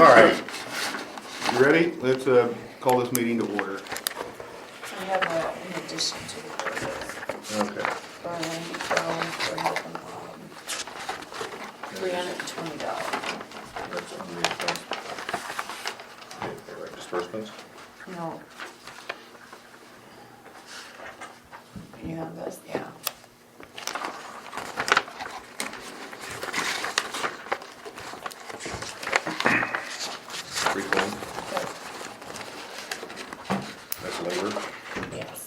All right. You ready? Let's call this meeting to order. I have in addition to the purpose, Okay. Brian, for helping $320. That's on the expense. Okay, right, disbursements. No. You have this? Yeah. Recall. Okay. That's labor. Yes.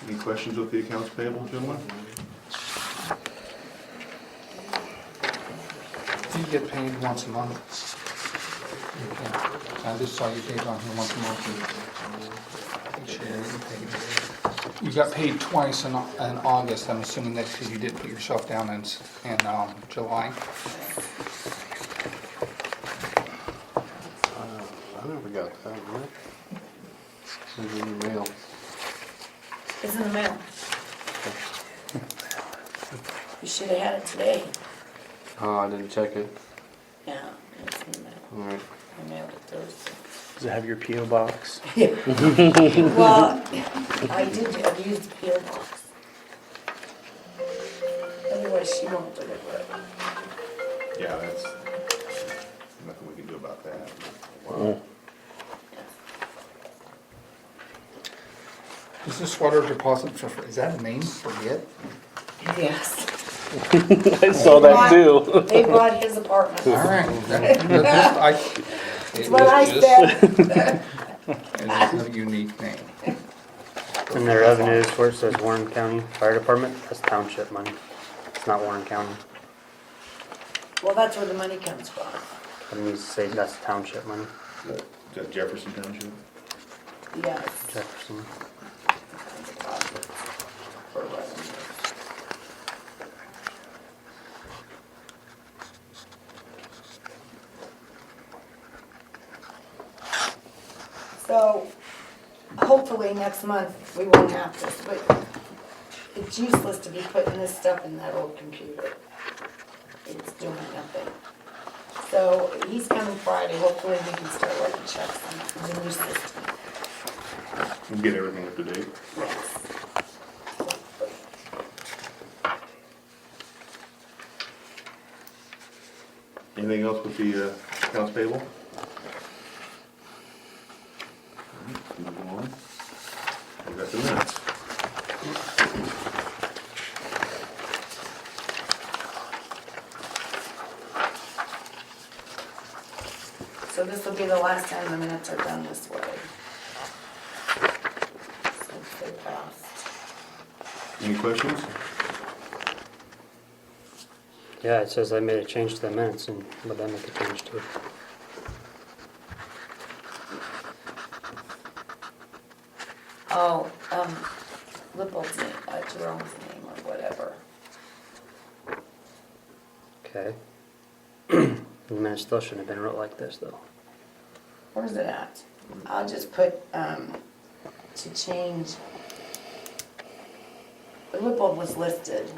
Any questions with the accounts payable, gentlemen? You get paid once a month. Okay. I just saw you paid on here once a month. Each year you get paid. You got paid twice in August. I'm assuming that's because you did put yourself down in July. I never got that, right? Maybe in the mail. It's in the mail. You should have had it today. Oh, I didn't check it. Yeah, it's in the mail. Alright. I mailed it Thursday. Does it have your P.O. box? Yeah. Well, I did, I've used the PO box. Otherwise, she won't deliver it. Yeah, that's nothing we can do about that. Wow. Is this water deposit is that a name? Forget? Yes. I saw that too. They bought his apartment. All right. That's what I said. It is a unique name. And the revenues where it says Warren County Fire Department, that's township money. It's not Warren County. Well, that's where the money comes from. It needs to say that's township money, Is that Jefferson Township? Yes. Jefferson. Deposits for revenue. So, hopefully next month, we won't have this, but it's useless to be putting this stuff in that old computer. It's doing nothing. So, he's coming Friday, hopefully we can start writing checks on the new system. We'll get everything up to date. Yes. Anything else with the accounts payable? Moving on. We got the minutes. So this will be the last time the minutes are done this way. Since they passed. Any questions? Yeah, it says I made a change to the minutes, and what did I make a change to? Oh, Lipple's name, Jerome's name or whatever. Okay. The minutes still shouldn't have been wrote like this, though. Where's it at? I'll just put, to change. Lipple was listed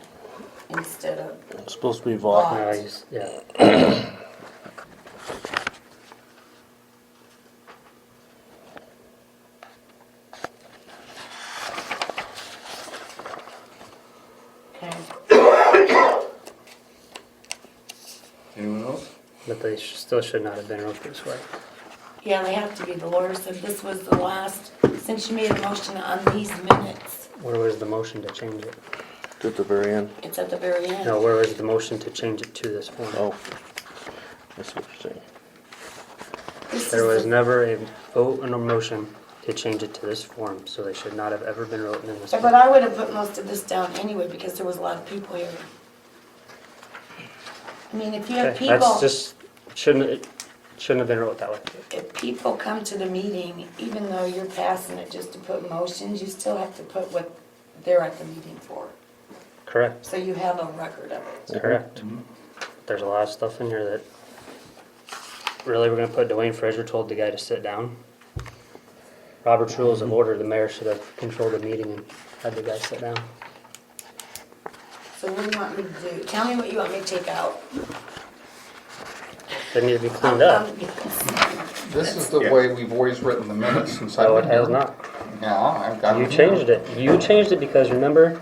instead of, It's supposed to be Vaught. Vaught. Yeah, I just, yeah. okay. Anyone else? But they still should not have been wrote this way. Yeah, they have to be. The lawyer said this was the last, since you made a motion on these minutes. Where was the motion to change it? It's at the very end. It's at the very end. No, where was the motion to change it to this form? Oh, that's what you're saying. This There is was the- never a vote and a motion to change it to this form, so they should not have ever been written in this But form. I would have put most of this down anyway because there was a lot of people here. I mean, if you have Okay, people. that's just, it shouldn't have been wrote that way. If people come to the meeting, even though you're passing it just to put motions, you still have to put what they're at the meeting for. Correct, So you have a record of it. correct. There's a lot of stuff in here that, really, we're gonna put Dwayne Fraser told the guy to sit down? Robert's Rules of Order, the mayor should have controlled the meeting and had the guys sit down. So what do you want me to do? Tell me what you want me to take out. They need to be cleaned up. This is the way we've always written the minutes since I've No, it been has here. not. Yeah, I've got You it here. changed it. You changed it because remember,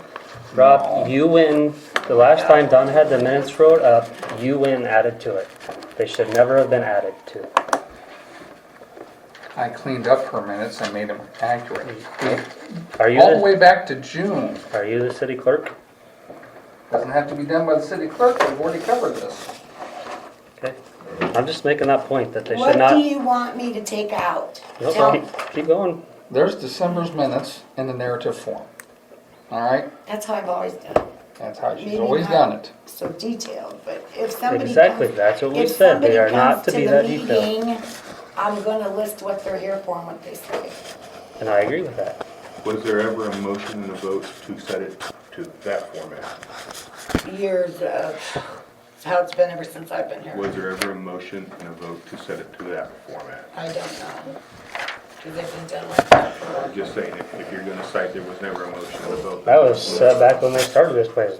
Rob, No. you went in, the last time Don had the minutes wrote up, you went and added to it. They should never have been added to. I cleaned up her minutes and made them accurate. Are you All the way back to June. Are you the city clerk? Doesn't have to be done by the city clerk, we've already covered this. Okay. I'm just making that point that they should What do not. you want me to take out? Nope, Tell- keep going. There's December's minutes in the narrative form. All right? That's how I've always done it. That's how she's Maybe always not done it. So detailed, but if somebody Exactly, comes- that's what we if said. somebody They are not comes to be the that detailed. meeting, I'm gonna list what they're here for and what they say. And I agree with that. Was there ever a motion and a vote to set it to that format? Years of how it's been ever since I've been here. Was there ever a motion and a vote to set it to that format? I don't know. Cause they've been done like that for a I'm just saying, if you're gonna cite there was never a motion and a vote. That was set back when they started this place.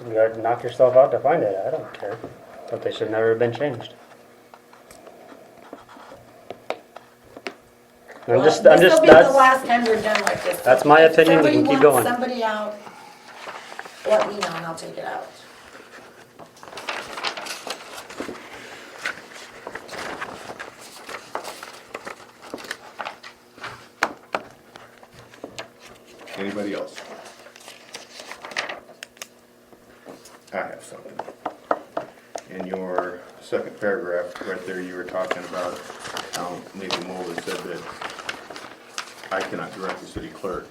You gotta knock yourself out to find it. I don't care. But they should never have been changed. I'm just, This'll be the that's, last time we're done like this. that's my If opinion. We can somebody keep wants going. somebody out, let me know and I'll take it out. Anybody else? I have something. In your second paragraph, right there, you were talking about how Nathan Mulder said that I cannot direct the city clerk.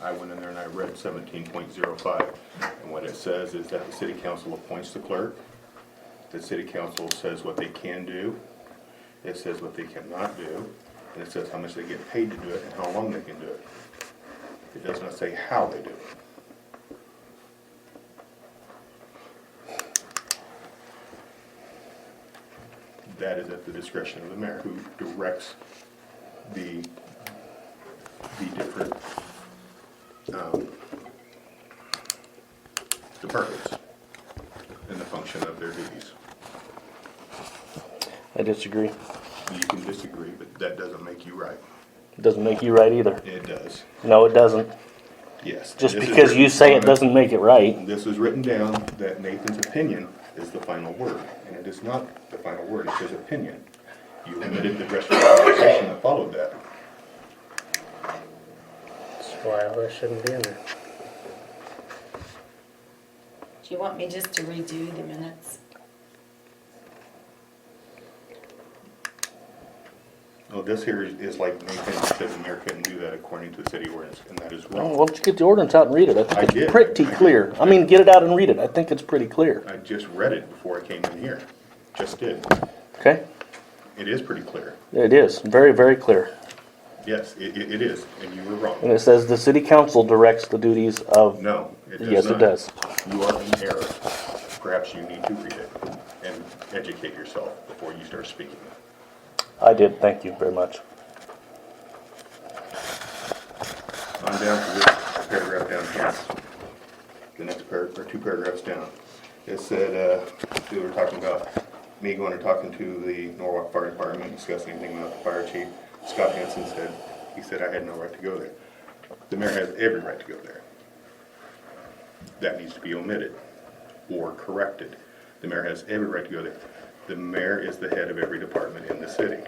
I went in there and I read 17.05, and what it says is that the city council appoints the clerk. The city council says what they can do, it says what they cannot do, and it says how much they get paid to do it and how long they can do it. It does not say how they do it. That is at the discretion of the mayor, who directs the different departments in the function of their duties. I disagree. You can disagree, but that doesn't make you right. It doesn't make you right either. It does, No, it doesn't. yes. Just This is because you written say it down- doesn't make it right. This is written down that Nathan's opinion is the final word, and it is not the final word, it's his opinion. You omitted the rest of the conversation that followed that. That's why all that shouldn't be in there. Do you want me just to redo the minutes? Well, this here is like Nathan said the mayor couldn't do that according to the city ordinance, and that is Well, wrong. why don't you get the ordinance out and read it? I I think did. it's pretty I did. clear. I mean, get it out and read it. I think it's pretty clear. I just read it before I came in here, just did. Okay? It is pretty clear. It is. Very, very clear. Yes, it is, and you were wrong. And it says the city council directs the duties of. No, it does not. Yes, it does. You are in error. Perhaps you need to read it and educate yourself before you start speaking. I did. Thank you very much. On down to this paragraph down here. The next paragraph, or two paragraphs down. It said, we were talking about me going and talking to the Norwalk Fire Department, discussing anything about the fire chief. Scott Hansen said, he said I had no right to go there. The mayor has every right to go there. That needs to be omitted or corrected. The mayor has every right to go there. The mayor is the head of every department in the city.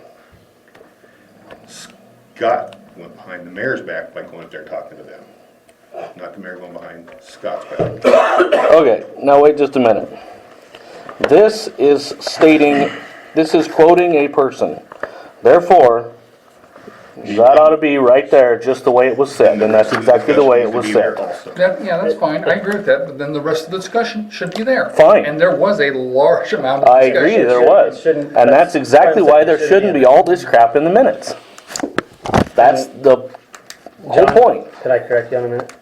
Scott went behind the mayor's back by going up there and talking to them. Not the mayor going behind Scott's back. Okay, now wait just a minute. This is stating, this is quoting a person. Therefore, that ought to be right there, just the way it was said, and that's exactly the way it was said. Yeah, that's fine, I agree with that, but then the rest of the discussion should be there. Fine. And there was a large amount of I discussion. agree, there was. shouldn't- And that's exactly why there shouldn't be all this crap in the minutes. That's the whole John, point. Could I correct you on a minute?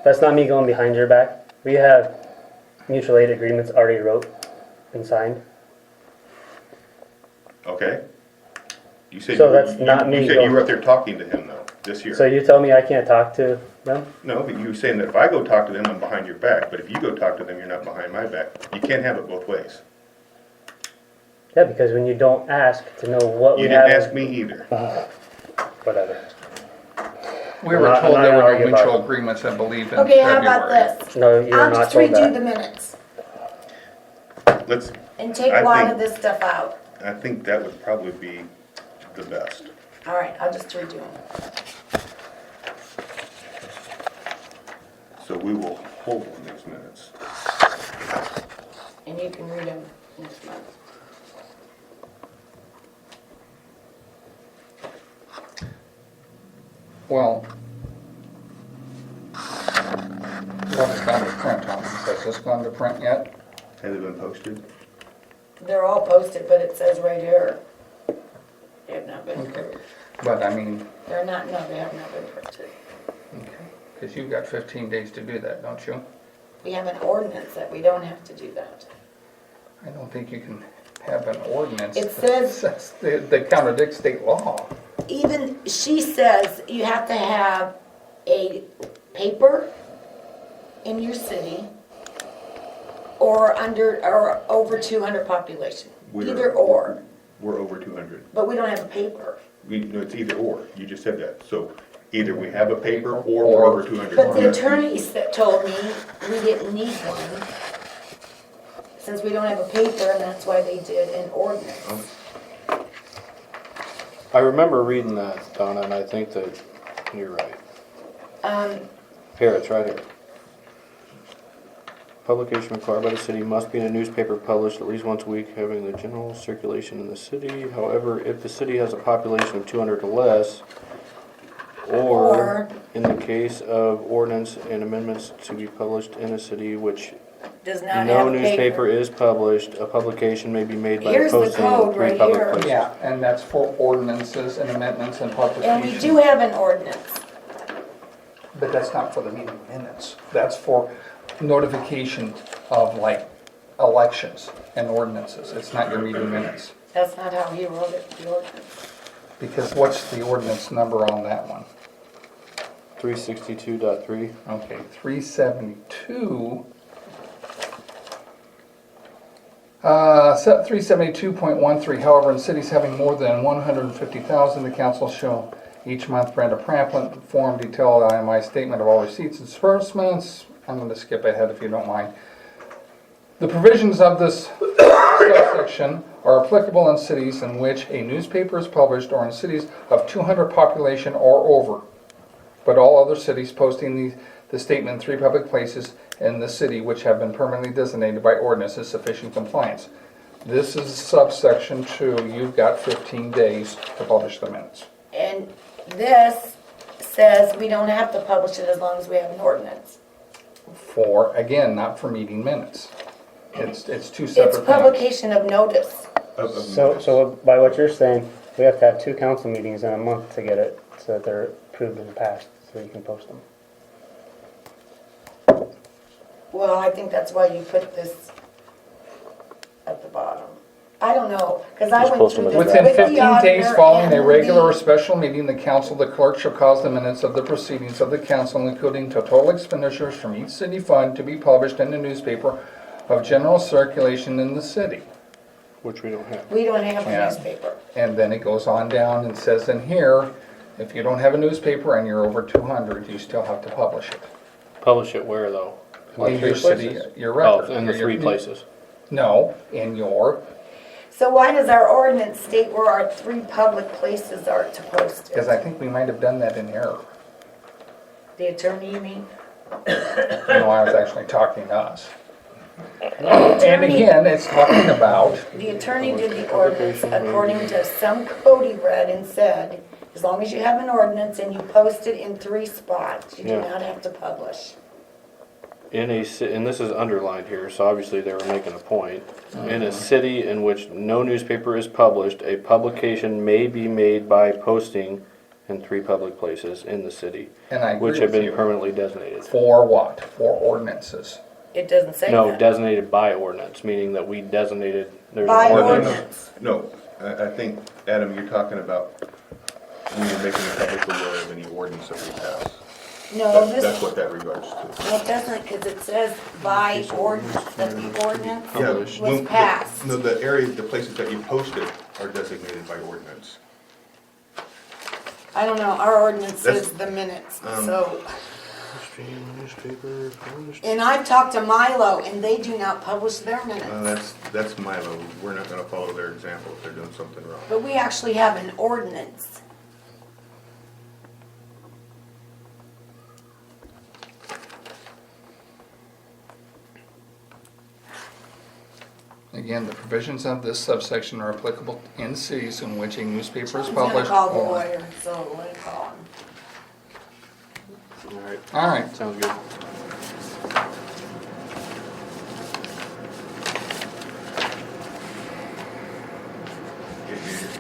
That's not me going behind your back. We have mutual aid agreements already wrote and signed. Okay, You said So you were- that's not me You said you going- were up there talking to him though, this year. So you tell me I can't talk to them? No, but you were saying that if I go talk to them, I'm behind your back, but if you go talk to them, you're not behind my back. You can't have it both ways. Yeah, because when you don't ask to know what You we didn't have, ask me either. whatever. We I'm were not- told I'm not there gonna were argue mutual about it. agreements, I believe, in Okay, February. how about this? No, you're I'll not just told redo the that. minutes Let's, and take I a lot think- of this stuff out. I think that would probably be the best. All right, I'll just redo them. So we will hold on these minutes. And you can read them next month. Well, what has gone to print on this? Has this gone to print yet? Has it been posted? They're all posted, but it says right here. They have not been Okay. approved. But I mean, They're not, no, they have not been printed. because you've got 15 days to do that, don't you? We have an ordinance that we don't have to do that. I don't think you can have an ordinance It says- that contradicts state law. Even, she says you have to have a paper in your city or over 200 population, We're- either or, We're over 200. but we don't have a paper. No, it's either or. You just said that. So either we have a paper or we're over 200. But the attorneys that told me we didn't need one, since we don't have a paper, and that's why they did an ordinance. I remember reading that, Donna, and I think that you're right. Here, it's right here. Publication required by the city must be in a newspaper published at least once a week, having the general circulation in the city. However, if the city has a population of 200 or less, or in the case of ordinance and amendments to be published in a city which Does not no have a newspaper paper. is published, a publication may be made by Here's the posting in code 3 right public here. places. Yeah, and that's for ordinances and amendments and publication. And we do have an ordinance. But that's not for the meeting minutes. That's for notification of like elections and ordinances. It's not your meeting minutes. That's not how he wrote it, the ordinance. Because what's the ordinance number on that one? 362.3. Okay, 372. 372.13, however, in cities having more than 150,000, the council shall each month print a pamphlet, form detailed IMI statement of all receipts and disbursements. I'm going to skip ahead if you don't mind. The provisions of this subsection are applicable in cities in which a newspaper is published or in cities of 200 population or over. But all other cities posting the statement in 3 public places in the city which have been permanently designated by ordinance is sufficient compliance. This is subsection 2. You've got 15 days to publish the minutes. And this says we don't have to publish it as long as we have an ordinance. For, again, not for meeting minutes. It's 2 It's separate things. publication of notice. So by what you're saying, we have to have 2 council meetings in a month to get it, so that they're approved and passed, so you can post them. Well, I think that's why you put this at the bottom. I don't know, because I Just went post through them this at Within with the 15 days auditor following a and regular or the- special meeting, the council, the clerk shall cause the minutes of the proceedings of the council, including the total expenditures from each city fund, to be published in the newspaper of general circulation in the city. Which we don't have. We don't have a Yeah. newspaper. And then it goes on down and says in here, if you don't have a newspaper and you're over 200, you still have to publish it. Publish it where though? In your city, your Oh, record. in the 3 places. No, in your, So why does our ordinance state where our 3 public places are to post because it? I think we might have done that in error. The attorney, you mean? No, I was actually talking to us. And again, it's talking about, The attorney did the ordinance according to some code he read and said, as long as you have an ordinance and you post it in 3 spots, you do Yeah. not have to publish. And this is underlined here, so obviously they were making a point. In a city in which no newspaper is published, a publication may be made by posting in 3 public places in the city, and I which agree have with been you. permanently designated. For what? For ordinances. It doesn't say No, that. designated by ordinance, meaning that we designated, there's By an ordinance. ordinance. No, I think, Adam, you're talking about when you're making the public aware of any ordinance that we pass. No, That's this, what that regards to. no, it doesn't, because it says by ordinance, that the ordinance Yeah, was when- passed. No, the areas, the places that you posted are designated by ordinance. I don't know, our ordinance That's- says the minutes, um, so, Newspaper, and I've talked to Milo, and they do not publish their minutes. That's Milo. We're not gonna follow their example if they're doing something wrong. But we actually have an ordinance. Again, the provisions of this subsection are applicable in cities in which a newspaper is I'm gonna published. call the or- lawyer, so let it call him. Alright, All right, sounds good.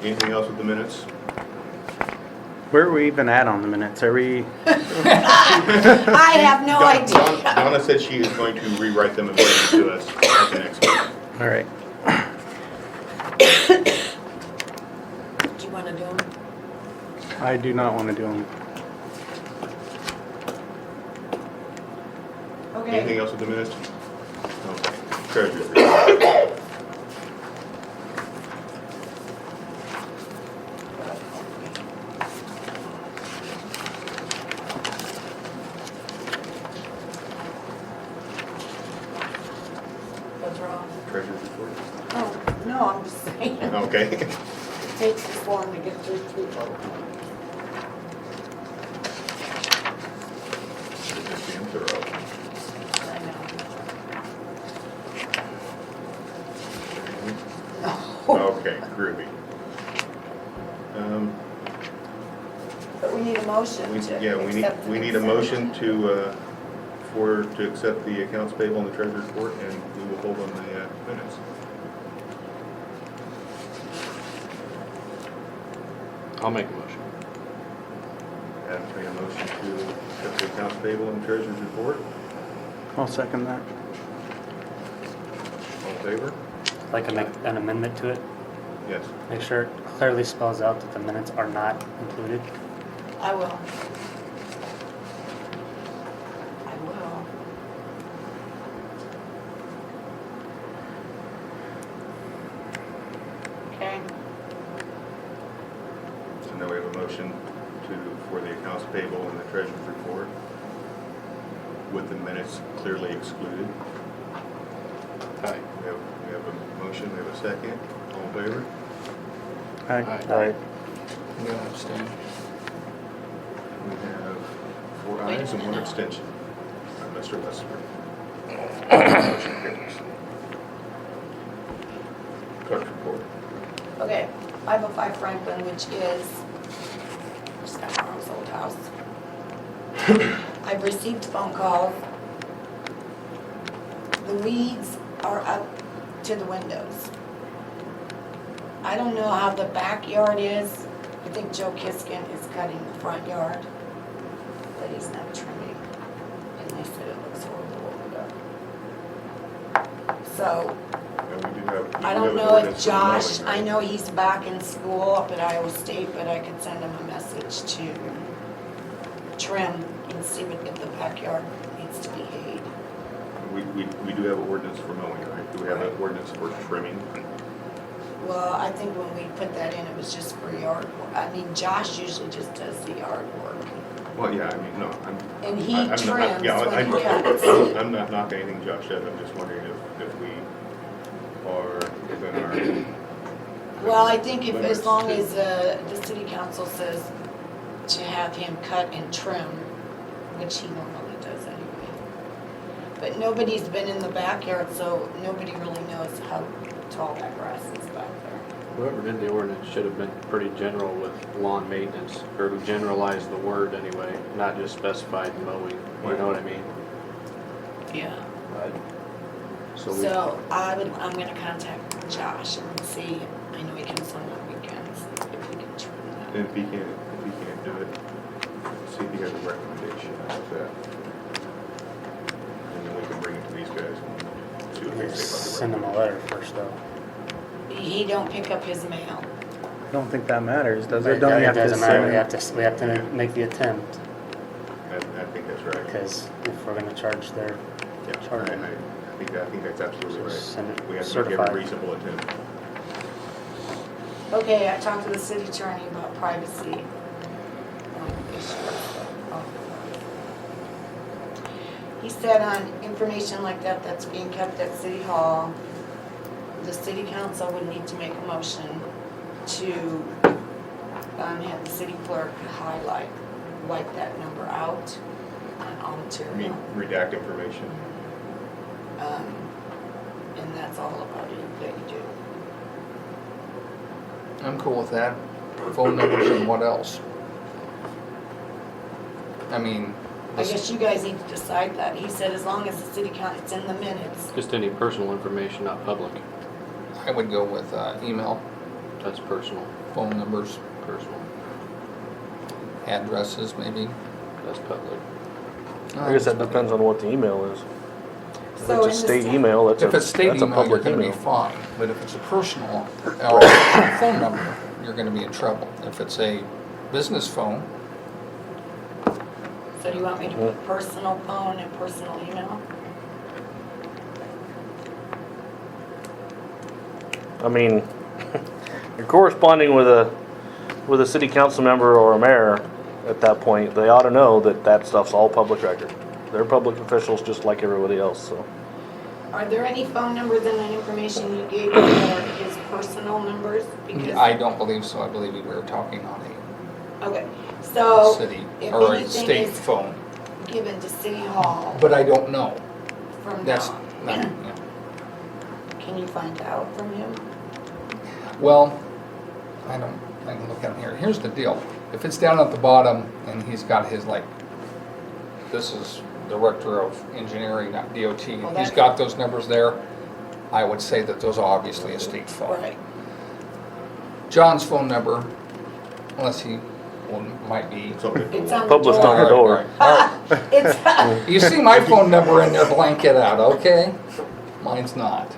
Anything else with the minutes? Where are we even at on the minutes? Are we, I have no idea. Donna said she is going to rewrite them and bring them to us at the next meeting. all right. Do you wanna do them? I do not want to do them. Anything Okay. else with the minutes? Okay. Treasurer's report. What's wrong? Treasurer's report. Oh, no, I'm just saying, it Okay. takes this long to get through people. Just being thorough. I know. Okay, groovy. But we need a motion to Yeah, accept the we need a consent motion to, to accept the accounts payable and the treasurer's report, and we will hold on the minutes. I'll make a motion. Adam's made a motion to accept the accounts payable and treasurer's report. I'll second that. All in favor? Like to make an amendment to it, Yes. make sure it clearly spells out that the minutes are not included. I will. I will. Okay. So now we have a motion for the accounts payable and the treasurer's report with the minutes clearly excluded. Aye. We have a motion, we have a second. All in favor? Aye. Aye. I'm gonna abstain. We have 4 ayes and 1 abstention. Mr. Lesper. Motion carries. Clerk's report. Okay, 505 Franklin, which is Scott Morrow's old house. I've received phone calls. The weeds are up to the windows. I don't know how the backyard is. I think Joe Kiskin is cutting the front yard, but he's not trimming. And they said it looks horrible over there. So, And we do have. I don't know if Josh, I know he's back in school up at Iowa State, but I could send him a message to trim and see if the backyard needs to be hayed. We do have an ordinance for mowing, right? Do we have an ordinance for trimming? Well, I think when we put that in, it was just for yard work. I mean, Josh usually just does the yard work. Well, yeah, I mean, no, And he I'm not- trims yeah, when he I'm- cuts. I'm not knocking anything Josh said, I'm just wondering if we are within our. Well, I think if, limits as long to- as the city council says to have him cut and trim, which he normally does anyway. But nobody's been in the backyard, so nobody really knows how tall that grass is back there. Whoever did the ordinance should have been pretty general with lawn maintenance, or to generalize the word anyway, not just specified mowing, you know what I mean? Yeah. So we, So I'm gonna contact Josh and see, I know he comes on the weekends, if we can trim that. And if he can't do it, see if he has a recommendation of that. And then we can bring it to these guys and see what they say about the Send them a letter first though. he don't pick up his mail. I don't think that matters, does But it? Don't we have to doesn't matter, send? we have to make the attempt, I think that's right. because if we're gonna charge their, Yeah, charge I them. think that's absolutely right. Send it We have to make certified. every reasonable attempt. Okay, I talked to the city attorney about privacy issues. He said on information like that that's being kept at City Hall, the city council would need to make a motion to have the city clerk highlight, wipe that number out on all I mean, material. redact information. And that's all about it that you do. I'm cool with that. Phone numbers and what else? I mean, I guess you guys need to decide that. He said as long as the city council, it's in the minutes. Just any personal information, not public. I would go with email, That's personal. phone numbers, Personal. addresses maybe. That's public. I guess that depends on what the email is. If So it's a in state this- email, that's If it's state that's a email, you're public gonna be email. fine, but if it's a personal or phone number, you're gonna be in trouble. If it's a business phone, So do you want me to put personal phone and personal email? I mean, you're corresponding with a city council member or a mayor at that point. They ought to know that that stuff's all public record. They're public officials just like everybody else, so. Are there any phone numbers in that information you gave me that are his personal numbers? Because I don't believe so. I believe we were talking on Okay, a so city if or a anything state is phone, given to City Hall but I don't know. from That's, now, yeah. can you find out from him? Well, I can look at him here. Here's the deal. If it's down at the bottom and he's got his like, this is Director of Engineering, not DOT, and he's that's- got those numbers there, I would say that those are obviously a state phone. Right, John's phone number, unless he, well, might be. It's open. it's on the Published on the door. door. All right. It's, You see my phone number in there, blank it out, okay? Mine's not.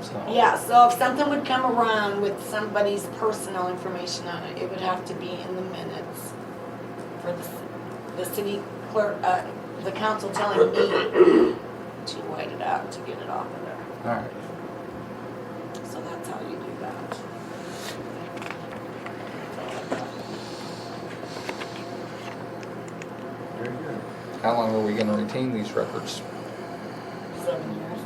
So, yeah, so if something would come around with somebody's personal information on it, it would have to be in the minutes for the city clerk, the council telling me to white it out, to get it off of there. all right. So that's how you do that. Very good. How long are we gonna retain these records? 7 years.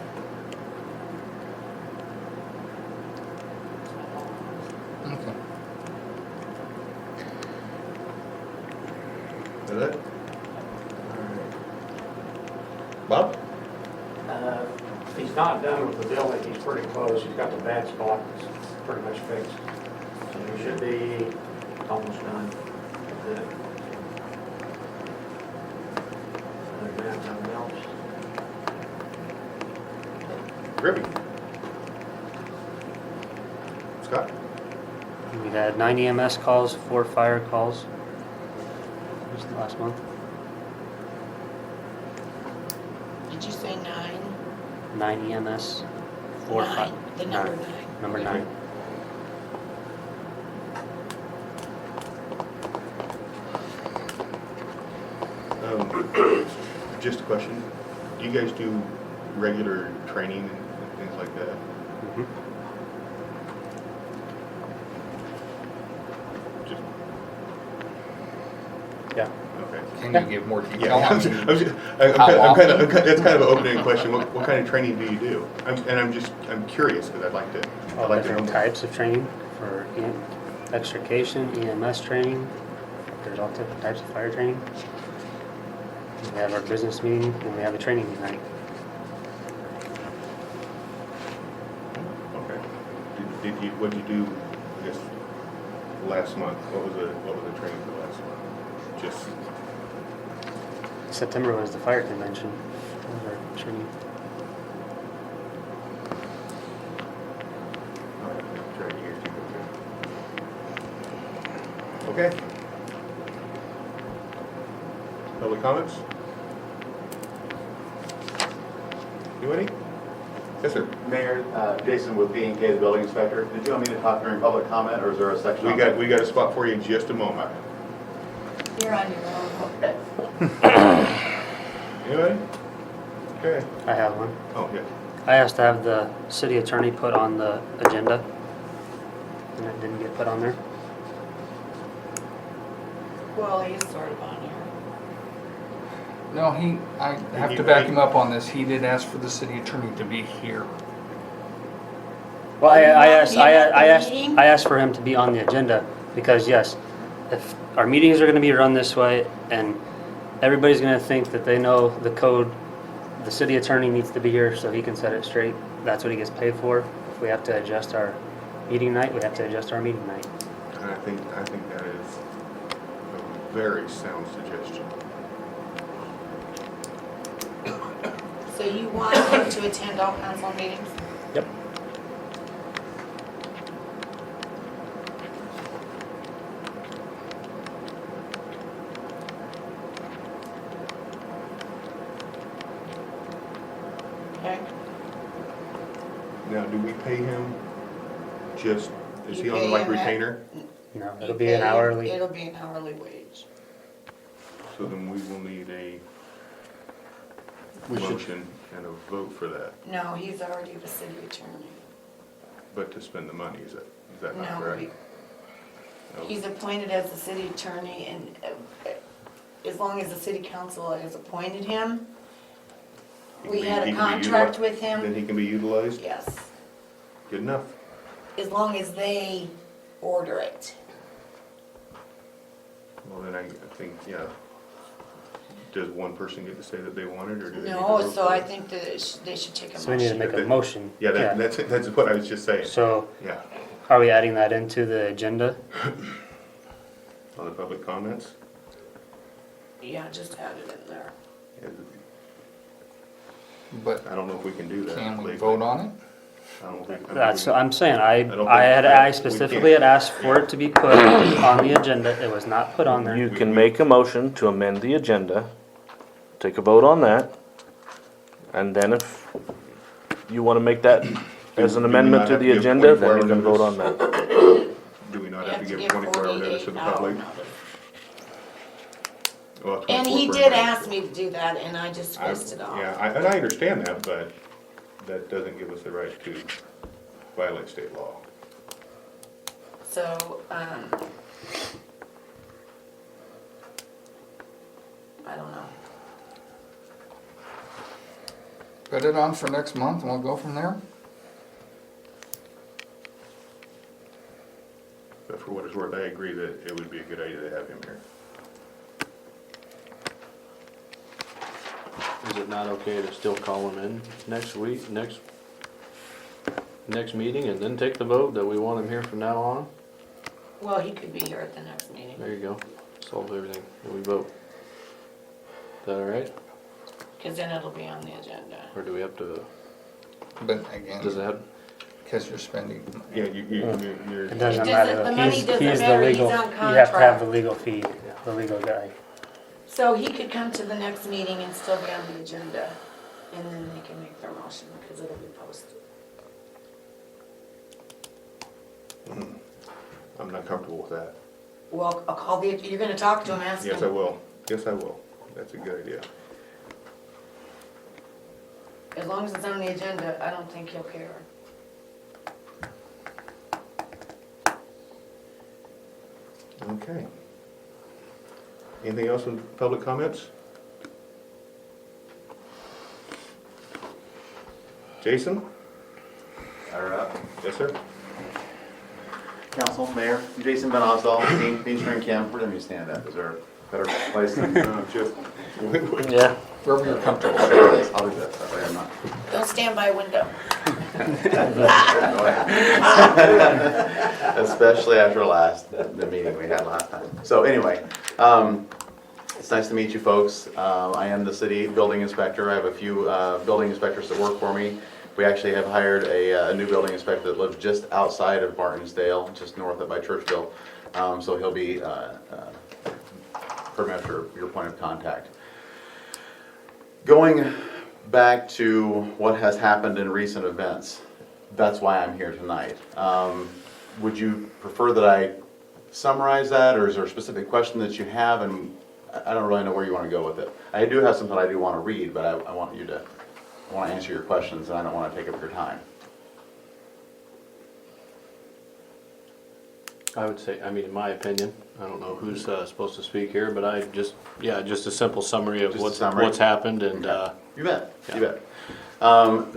Okay. Is that it? Alright. Bob? He's not done with the building, he's pretty close, he's got the bad spot, it's pretty much fixed. So he should be almost done with it. Other than that, nothing else. Griffey? Scott? we had 9 EMS calls, 4 fire calls. Just last month. Did you say 9? 9 EMS, 4 Nine, fire. the number 9. Number 9. Just a question. Do you guys do regular training and things like that? Mhm. Just, Yeah. okay. Can you give more detail Yeah, on I'm kind of, that's kind of an opening question. What kind of training do you do? I'm curious because I'd like to. All I'd like to different know. types of training for extrication, EMS training. There's all different types of fire training. We have our business meeting and we have a training night. Okay. What'd you do, I guess, last month? What was the training for last month? Just, September was the fire convention. That was our training. try to hear you. Okay. Public comments? Anybody? Yes, sir. Mayor, Jason with B&K, the building inspector. Did you want me to talk during public comment, or is there a section? We got a spot for you in just a moment. You're on your own. Okay. Anybody? Okay. I have one. Oh, yeah. I asked to have the city attorney put on the agenda, and it didn't get put on there. Well, he's sort of on here. No, I have to back him up on this. He did ask for the city attorney to be here. Well, Oh, you want asked, him at the asked, meeting? I asked for him to be on the agenda because yes, if our meetings are going to be run this way and everybody's going to think that they know the code, the city attorney needs to be here so he can set it straight. That's what he gets paid for. If we have to adjust our meeting night, we have to adjust our meeting night. And I think that is a very sound suggestion. So you want him to attend all council meetings? Yep. Okay. Now, do we pay him just, is You he on pay like him at- retainer? No, You it'll be pay an him- hourly. It'll be an hourly wage. So then we will need a We should- motion and a vote for that. No, he's already the city attorney. But to spend the money, is that not No, correct? No. he's appointed as the city attorney, and as long as the city council has appointed him, He can we be- had he a can be contract utili- with Then him. he can be utilized? Yes, Good enough. as long as they order it. Well, then I think, yeah. Does one person get to say that they want it, or do they need to No, vote so for I it? think that they should take a So we need to motion. make a motion. Yeah, that's what I was just saying. So Yeah, are we adding that into the agenda? on the public comments. Yeah, just add it in there. But I don't know if we can do that. can we legally. vote on it? I don't think- I don't That's, think we- I'm saying, don't I think- we specifically can't. had asked for it to be put on the agenda. It was not put on there. You can make a motion to amend the agenda, take a vote on that, and then if you wanna make that as an Do we amendment not to have the to give agenda, then 24 you can vote on notice? that. Do we not You have to give 24 hour notice to the 48 hour public? notice. Well, And 24 he for did a ask me to do that, and I just spaced it off. Yeah, and I understand that, but that doesn't give us the right to violate state law. So, I don't know. Put it on for next month and we'll go from there? But for what it's worth, I agree that it would be a good idea to have him here. Is it not okay to still call him in next week, next meeting, and then take the vote that we want him here from now on? Well, he could be here at the next meeting, There you go. Solve everything, and we vote. Is that all right? because then it'll be on the agenda. Or do we have to, But does it again, have, because you're spending, Yeah, you're. It doesn't It matter. doesn't- the money He's doesn't the matter. He's legal. on You have to have contract. the legal fee, the legal guy. So he could come to the next meeting and still be on the agenda, and then they can make their motion, because it'll be posted. I'm not comfortable with that. Well, I'll call you're gonna talk to him, ask him. Yes, I will. Yes, I will. That's a good idea. As long as it's on the agenda, I don't think he'll care. Okay. Anything else in public comments? Jason? Yes, sir? Council, Mayor, Jason Van Osdal, Dean String Camp. Where do you stand up? Is there a better place than? Just. Yeah. wherever you're comfortable. I'll do that. That way I'm not. Don't stand by a window. Especially after the meeting we had last time. So anyway, it's nice to meet you folks. I am the city building inspector. I have a few building inspectors that work for me. We actually have hired a new building inspector that lives just outside of Martensdale, just north of by Churchville. So he'll be pretty much your point of contact. Going back to what has happened in recent events. That's why I'm here tonight. Would you prefer that I summarize that, or is there a specific question that you have? And I don't really know where you want to go with it. I do have something I do want to read, but I want to answer your questions, and I don't want to take up your time. I would say, I mean, in my opinion, I don't know who's supposed to speak here, but just a simple summary of Just a what's summary? happened and, You bet, you Yeah. bet.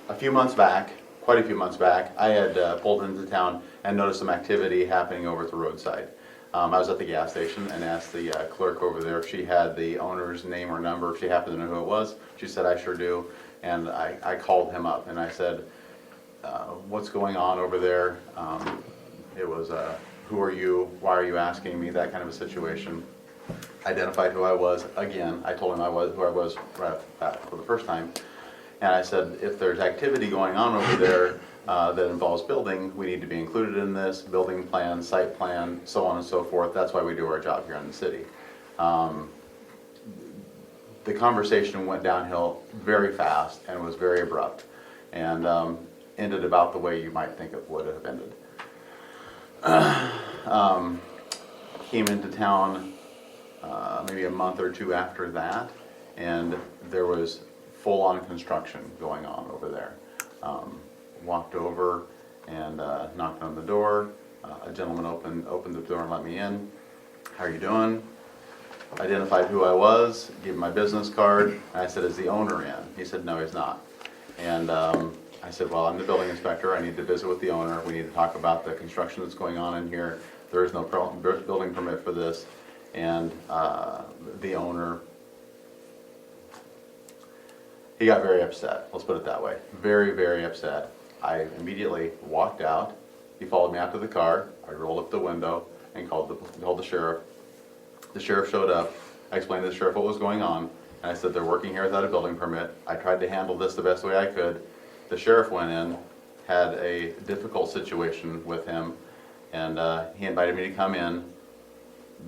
A few months back, quite a few months back, I had pulled into town and noticed some activity happening over at the roadside. I was at the gas station and asked the clerk over there if she had the owner's name or number, if she happened to know who it was. She said, I sure do. And I called him up and I said, what's going on over there? It was, who are you? Why are you asking me? That kind of a situation. Identified who I was. Again, I told him who I was right back for the first time. And I said, if there's activity going on over there that involves building, we need to be included in this, building plan, site plan, so on and so forth. That's why we do our job here in the city. The conversation went downhill very fast and was very abrupt, and ended about the way you might think it would have ended. Came into town maybe a month or two after that, and there was full-on construction going on over there. Walked over and knocked on the door. A gentleman opened the door and let me in. How are you doing? Identified who I was, gave him my business card, and I said, is the owner in? He said, no, he's not. And I said, well, I'm the building inspector. I need to visit with the owner. We need to talk about the construction that's going on in here. There is no building permit for this. And the owner, he got very upset. Let's put it that way. Very, very upset. I immediately walked out. He followed me out to the car. I rolled up the window and called the sheriff. The sheriff showed up. I explained to the sheriff what was going on. And I said, they're working here without a building permit. I tried to handle this the best way I could. The sheriff went in, had a difficult situation with him, and he invited me to come in.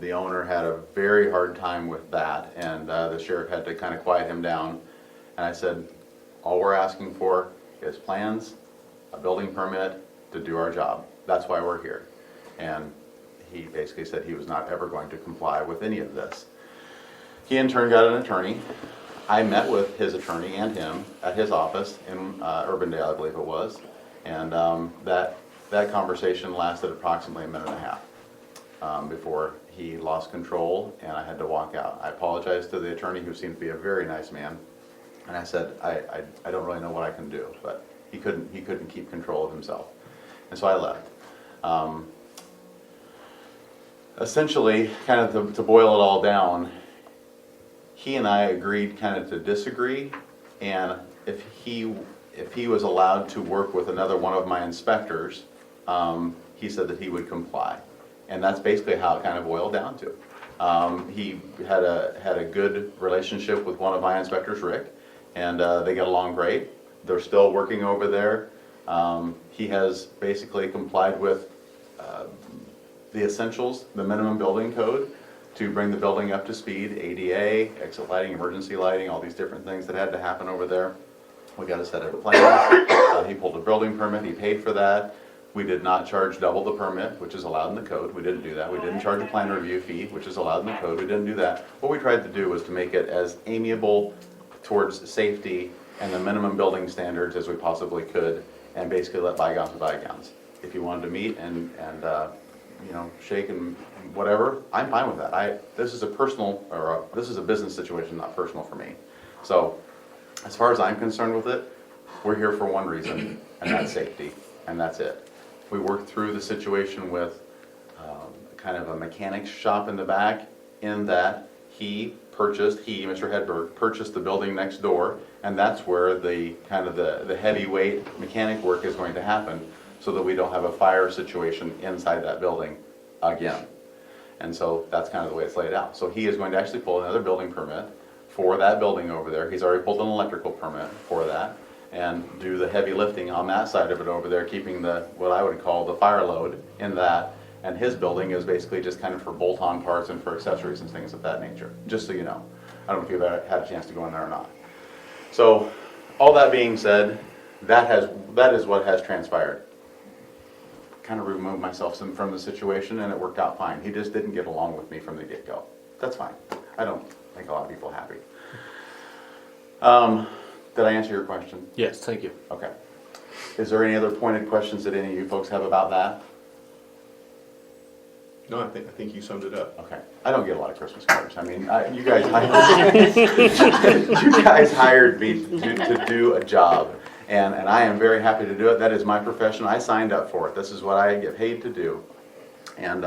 The owner had a very hard time with that, and the sheriff had to kind of quiet him down. And I said, all we're asking for is plans, a building permit to do our job. That's why we're here. And he basically said he was not ever going to comply with any of this. He in turn got an attorney. I met with his attorney and him at his office in Urbandale, I believe it was. And that conversation lasted approximately a minute and a half before he lost control and I had to walk out. I apologized to the attorney, who seemed to be a very nice man. And I said, I don't really know what I can do, but he couldn't keep control of himself. And so I left. Essentially, kind of to boil it all down, he and I agreed kind of to disagree, and if he was allowed to work with another one of my inspectors, he said that he would comply. And that's basically how it kind of boiled down to. He had a good relationship with one of my inspectors, Rick, and they get along great. They're still working over there. He has basically complied with the essentials, the minimum building code, to bring the building up to speed, ADA, exit lighting, emergency lighting, all these different things that had to happen over there. We got a set of plans. He pulled a building permit, he paid for that. We did not charge double the permit, which is allowed in the code. We didn't do that. We didn't charge a plan review fee, which is allowed in the code. We didn't do that. What we tried to do was to make it as amiable towards safety and the minimum building standards as we possibly could, and basically let bygones be bygones. If you wanted to meet and shake and whatever, I'm fine with that. This is a business situation, not personal for me. So, as far as I'm concerned with it, we're here for one reason, and that's safety, and that's it. We worked through the situation with kind of a mechanics shop in the back, in that Mr. Hedberg, purchased the building next door, and that's where the heavyweight mechanic work is going to happen, so that we don't have a fire situation inside that building again. And so that's kind of the way it's laid out. So he is going to actually pull another building permit for that building over there. He's already pulled an electrical permit for that, and do the heavy lifting on that side of it over there, keeping what I would call the fire load in that. And his building is basically just kind of for bolt-on parts and for accessories and things of that nature, just so you know. I don't know if you've had a chance to go in there or not. So, all that being said, that is what has transpired. Kind of removed myself from the situation and it worked out fine. He just didn't get along with me from the get-go. That's fine. I don't make a lot of people happy. Did I answer your question? Yes, thank you. Okay. Is there any other pointed questions that any of you folks have about that? No, I think you summed it up. Okay. I don't get a lot of Christmas cards. I mean, you guys you guys hired me to do a job, and I am very happy to do it. That is my profession. I signed up for it. This is what I get paid to do. And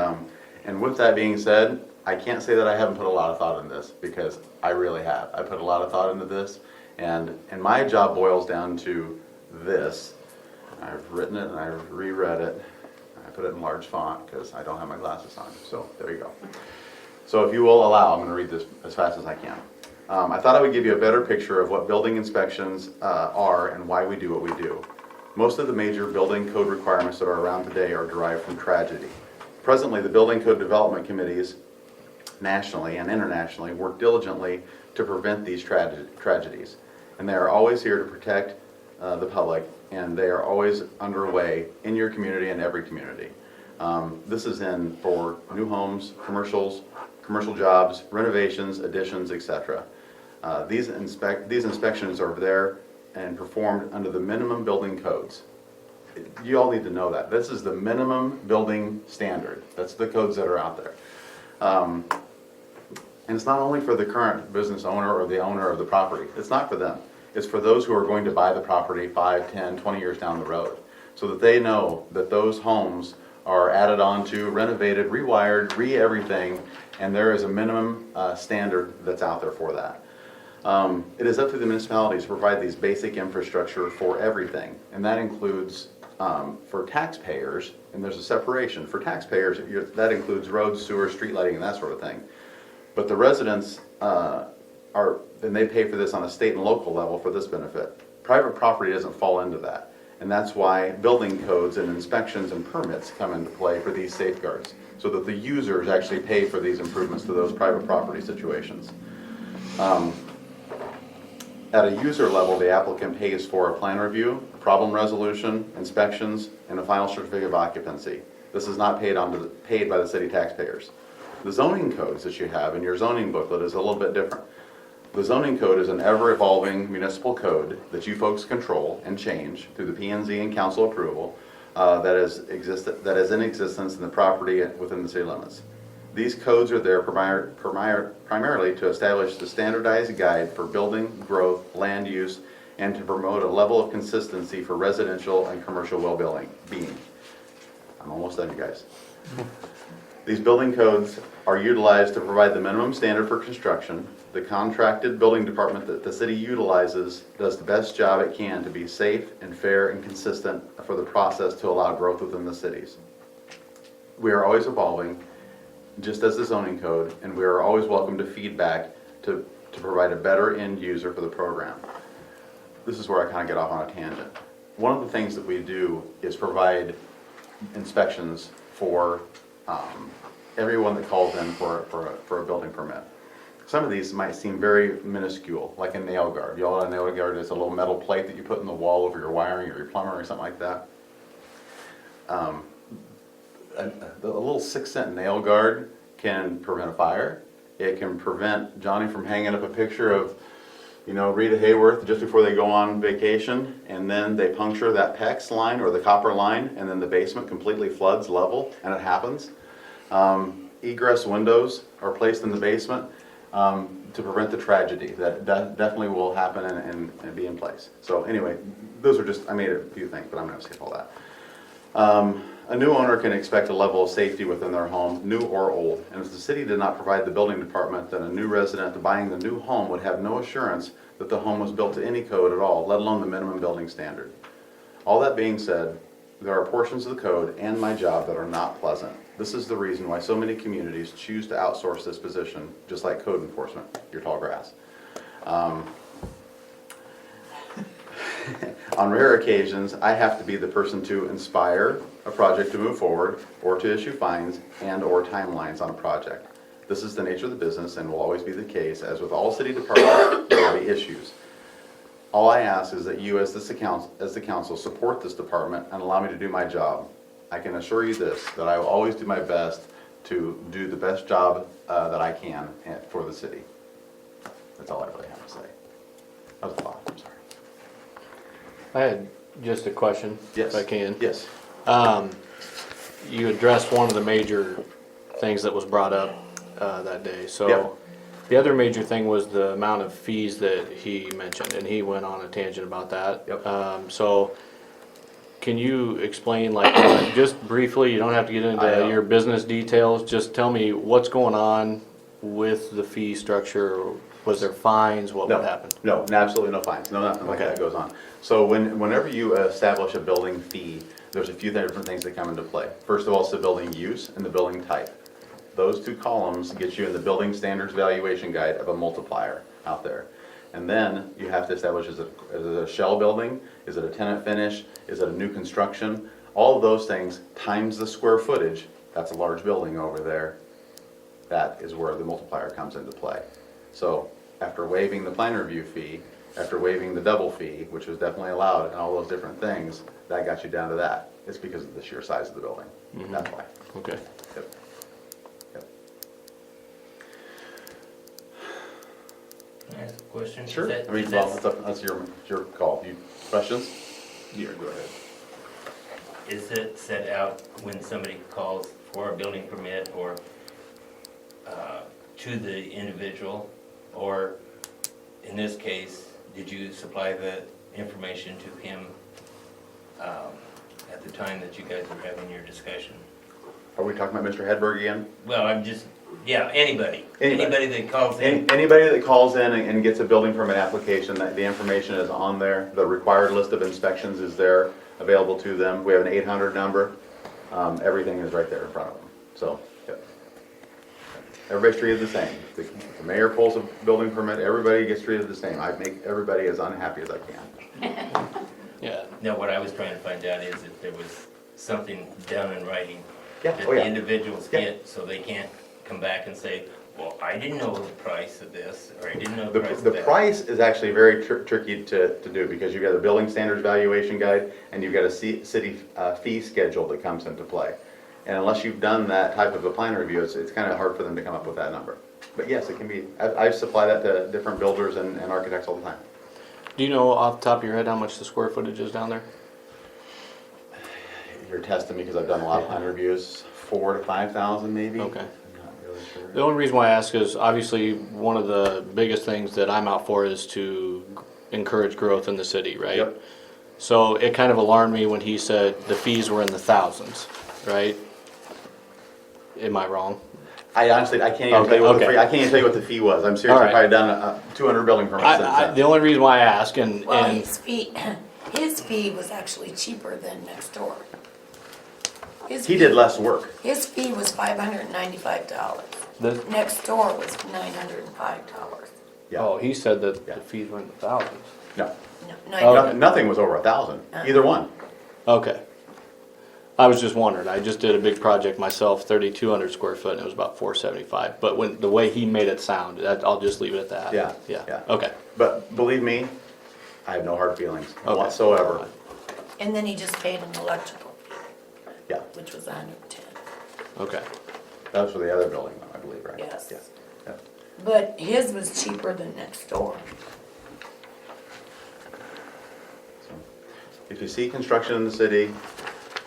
with that being said, I can't say that I haven't put a lot of thought in this, because I really have. I put a lot of thought into this, and my job boils down to this. I've written it and I've reread it. I put it in large font because I don't have my glasses on. So there you go. So if you will allow, I'm going to read this as fast as I can. I thought I would give you a better picture of what building inspections are and why we do what we do. Most of the major building code requirements that are around today are derived from tragedy. Presently, the building code development committees nationally and internationally work diligently to prevent these tragedies. And they are always here to protect the public, and they are always underway in your community and every community. This is in for new homes, commercial jobs, renovations, additions, etc. These inspections are there and performed under the minimum building codes. You all need to know that. This is the minimum building standard. That's the codes that are out there. And it's not only for the current business owner or the owner of the property. It's not for them. It's for those who are going to buy the property 5, 10, 20 years down the road, so that they know that those homes are added on to, renovated, rewired, everything, and there is a minimum standard that's out there for that. It is up to the municipalities to provide these basic infrastructure for everything, and that includes for taxpayers, and there's a separation. For taxpayers, that includes roads, sewers, street lighting, and that sort of thing. But the residents then they pay for this on a state and local level for this benefit. Private property doesn't fall into that. And that's why building codes and inspections and permits come into play for these safeguards, so that the users actually pay for these improvements to those private property situations. At a user level, the applicant pays for a plan review, problem resolution, inspections, and a final certificate of occupancy. This is not paid by the city taxpayers. The zoning codes that you have in your zoning booklet is a little bit different. The zoning code is an ever-evolving municipal code that you folks control and change through the P&Z and council approval that is in existence in the property within the city limits. These codes are there primarily to establish the standardized guide for building, growth, land use, and to promote a level of consistency for residential and commercial well-being. I'm almost done, you guys. These building codes are utilized to provide the minimum standard for construction. The contracted building department that the city utilizes does the best job it can to be safe and fair and consistent for the process to allow growth within the cities. We are always evolving, just as the zoning code, and we are always welcome to feedback to provide a better end user for the program. This is where I kind of get off on a tangent. One of the things that we do is provide inspections for everyone that calls in for a building permit. Some of these might seem very minuscule, like a nail guard. You all know a nail guard is a little metal plate that you put in the wall over your wiring or your plumber or something like that. A little 6-cent nail guard can prevent a fire. It can prevent Johnny from hanging up a picture of, Rita Hayworth just before they go on vacation, and then they puncture that PEX line or the copper line, and then the basement completely floods level, and it happens. Egress windows are placed in the basement to prevent the tragedy that definitely will happen and be in place. So anyway, those are just, I made a few things, but I'm going to skip all that. A new owner can expect a level of safety within their home, new or old. And if the city did not provide the building department, then a new resident buying the new home would have no assurance that the home was built to any code at all, let alone the minimum building standard. All that being said, there are portions of the code and my job that are not pleasant. This is the reason why so many communities choose to outsource this position, just like code enforcement, your tall grass. On rare occasions, I have to be the person to inspire a project to move forward, or to issue fines and/or timelines on a project. This is the nature of the business and will always be the case. As with all city departments, there will be issues. All I ask is that you, as the council, support this department and allow me to do my job. I can assure you this, that I will always do my best to do the best job that I can for the city. That's all I really have to say. That was a lot, I'm sorry. I had just a question, Yes. if I can. Yes. You addressed one of the major things that was brought up that day. So Yep. the other major thing was the amount of fees that he mentioned, and he went on a tangent about that. Yep. So can you explain, like, just briefly, you don't have to get I into know. your business details, just tell me what's going on with the fee structure? Was there fines? What would happen? No, absolutely no fines, no, nothing like Okay. that goes on. So whenever you establish a building fee, there's a few different things that come into play. First of all, it's the building use and the building type. Those two columns get you in the building standards valuation guide of a multiplier out there. And then you have to establish, is it a shell building? Is it a tenant finish? Is it a new construction? All of those things times the square footage, that's a large building over there. That is where the multiplier comes into play. So after waiving the plan review fee, after waiving the double fee, which was definitely allowed and all those different things, that got you down to that. It's because of the sheer size of the building. That's why. Okay. Yep. Yep. Can I ask a question? Sure. Is that- I mean, is well, that- that's your call. You, questions? Yeah, go ahead. Is it set out when somebody calls for a building permit or to the individual? Or in this case, did you supply the information to him at the time that you guys were having your discussion? Are we talking about Mr. Hedberg again? Well, I'm just, yeah, anybody. Anybody. Anybody that calls in. Anybody that calls in and gets a building permit application, the information is on there. The required list of inspections is there, available to them. We have an 800 number. Everything is right there in front of them. So, yep. Everybody's treated the same. The mayor pulls a building permit, everybody gets treated the same. I make everybody as unhappy as I can. Yeah. No, what I was trying to find out is if there was something done in writing Yeah, that oh, the yeah. individuals Yeah. get, so they can't come back and say, well, I didn't know the price of this, or I didn't know the price of The that. price is actually very tricky to do because you've got a building standards valuation guide and you've got a city fee schedule that comes into play. And unless you've done that type of a plan review, it's kind of hard for them to come up with that number. But yes, it can be, I supply that to different builders and architects all the time. Do you know off the top of your head how much the square footage is down there? You're testing me because I've done a lot of plan reviews, 4,000 to 5,000 maybe. Okay. I'm not really sure. The only reason why I ask is obviously one of the biggest things that I'm out for is to encourage growth in the city, right? Yep. So it kind of alarmed me when he said the fees were in the thousands, right? Am I wrong? I honestly, I can't even tell you what the Okay. fee, I can't even tell you what the fee was. I'm serious, All I've right. probably done 200 building permits since The then. only reason why I ask and Well, his fee was actually cheaper than next door. He did less work. His fee was $595. the, Next door was $905. Yeah. oh, he said that Yeah. the fees were in the thousands. No, No, Okay. nothing was over 1,000, either one. Okay. I was just wondering, I just did a big project myself, 3,200 square foot, and it was about 475. But when, the way he made it sound, I'll just leave it at that. Yeah, Yeah, yeah. okay. But believe me, I have no hard feelings Okay. whatsoever. And then he just paid an electrical fee, Yeah, which was 110. Okay. that was for the other building though, I believe, right? Yes. Yeah, yeah. But his was cheaper than next door. So, if you see construction in the city,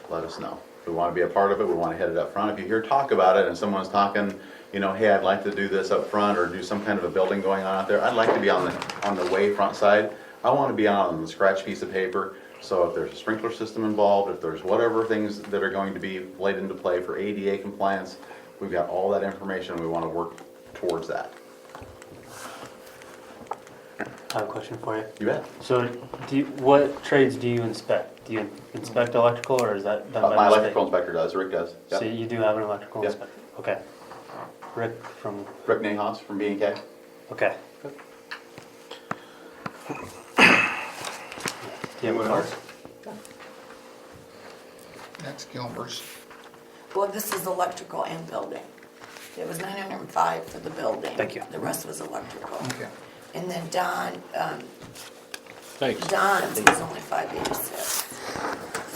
let us know. If we want to be a part of it, we want to head it up front. If you hear talk about it and someone's talking, you know, hey, I'd like to do this up front or do some kind of a building going on out there, I'd like to be on the way front side. I want to be on the scratch piece of paper. So if there's a sprinkler system involved, if there's whatever things that are going to be laid into play for ADA compliance, we've got all that information. We want to work towards that. I have a question for you. You bet. So, what trades do you inspect? Do you inspect electrical, or is that done by My the state? electrical inspector does, Rick does. So Yep. you do have an electrical Yep. inspector? Okay. Rick from, Rick Nahas from B&K. okay. Do you have a card? That's Gilbert's. Well, this is electrical and building. It was 905 for the building. Thank you. The rest was electrical. Okay. And then Don Thanks. Don's was only 586.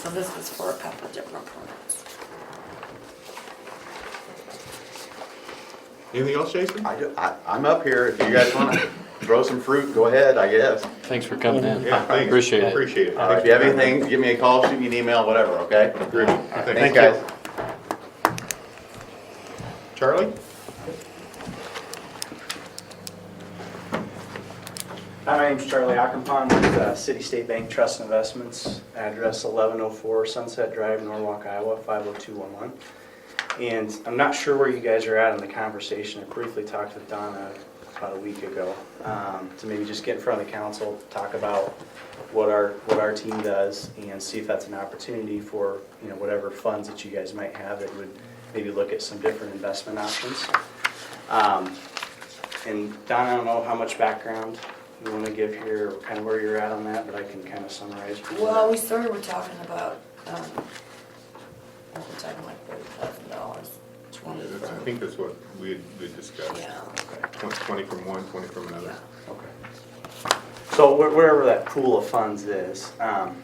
So this was for a couple different permits. Anything else, Jason? I'm up here. If you guys want to throw some fruit, go ahead, I guess. Thanks for coming in. Yeah, thanks. Appreciate it. Appreciate it. If you have anything, give me a call, shoot me an email, whatever, okay? Great. Thanks, guys. Charlie? Hi, my name's Charlie Ackenpon with City State Bank Trust Investments, address 1104 Sunset Drive, Norwalk, Iowa, 50211. And I'm not sure where you guys are at in the conversation. I briefly talked with Donna about a week ago to maybe just get in front of the council, talk about what our team does, and see if that's an opportunity for whatever funds that you guys might have that would maybe look at some different investment options. And Donna, I don't know how much background you want to give here, or kind of where you're at on that, but I can kind of summarize. Well, we started, we're talking about, we're talking like $30,000, 20 I from, think that's what we discussed. yeah. 20 from one, 20 from another. Okay. So wherever that pool of funds is,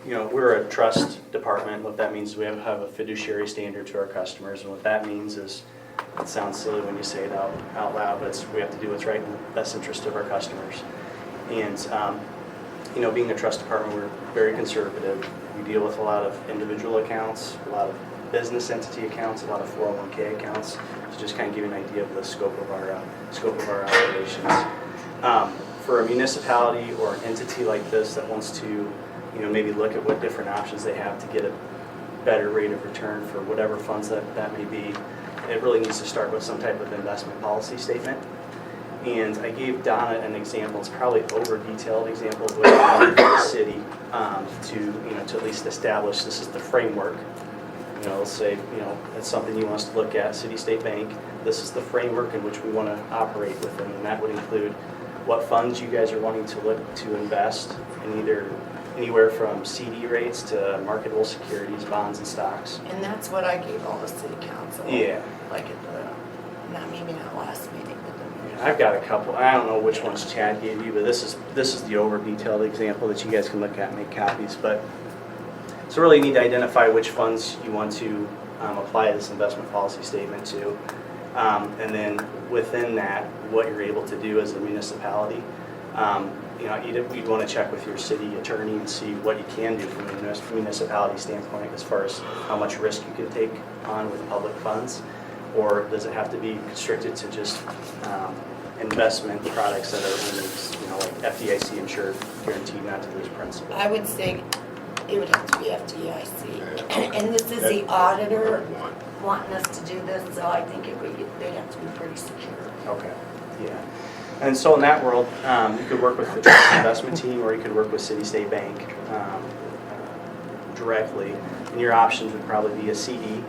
we're a trust department. What that means is we have a fiduciary standard to our customers, and what that means is, it sounds silly when you say it out loud, but we have to do what's right in the best interest of our customers. And, being a trust department, we're very conservative. We deal with a lot of individual accounts, a lot of business entity accounts, a lot of 401k accounts, to just kind of give you an idea of the scope of our operations. For a municipality or an entity like this that wants to, maybe look at what different options they have to get a better rate of return for whatever funds that may be, it really needs to start with some type of investment policy statement. And I gave Donna an example. It's probably over-detailed example of what we want for the city to at least establish this is the framework. Let's say it's something you want us to look at, City State Bank. This is the framework in which we want to operate within, and that would include what funds you guys are wanting to look to invest in, either anywhere from CD rates to marketable securities, bonds, and stocks. And that's what I gave all the city council. Yeah. Like at maybe not last meeting, but the meeting. I've got a couple. I don't know which ones Chad gave you, but this is the over-detailed example that you guys can look at and make copies. But so really you need to identify which funds you want to apply this investment policy statement to. And then within that, what you're able to do as a municipality. You'd want to check with your city attorney and see what you can do from a municipality standpoint as far as how much risk you can take on with public funds. Or does it have to be restricted to just investment products that are only, like FDIC insured, guaranteed not to lose principal? I would say it would have to be FDIC. And this is the auditor wanting us to do this, so I think they'd have to be pretty secure. Okay, yeah. And so in that world, you could work with the trust investment team, or you could work with City State Bank directly. And your options would probably be a CD.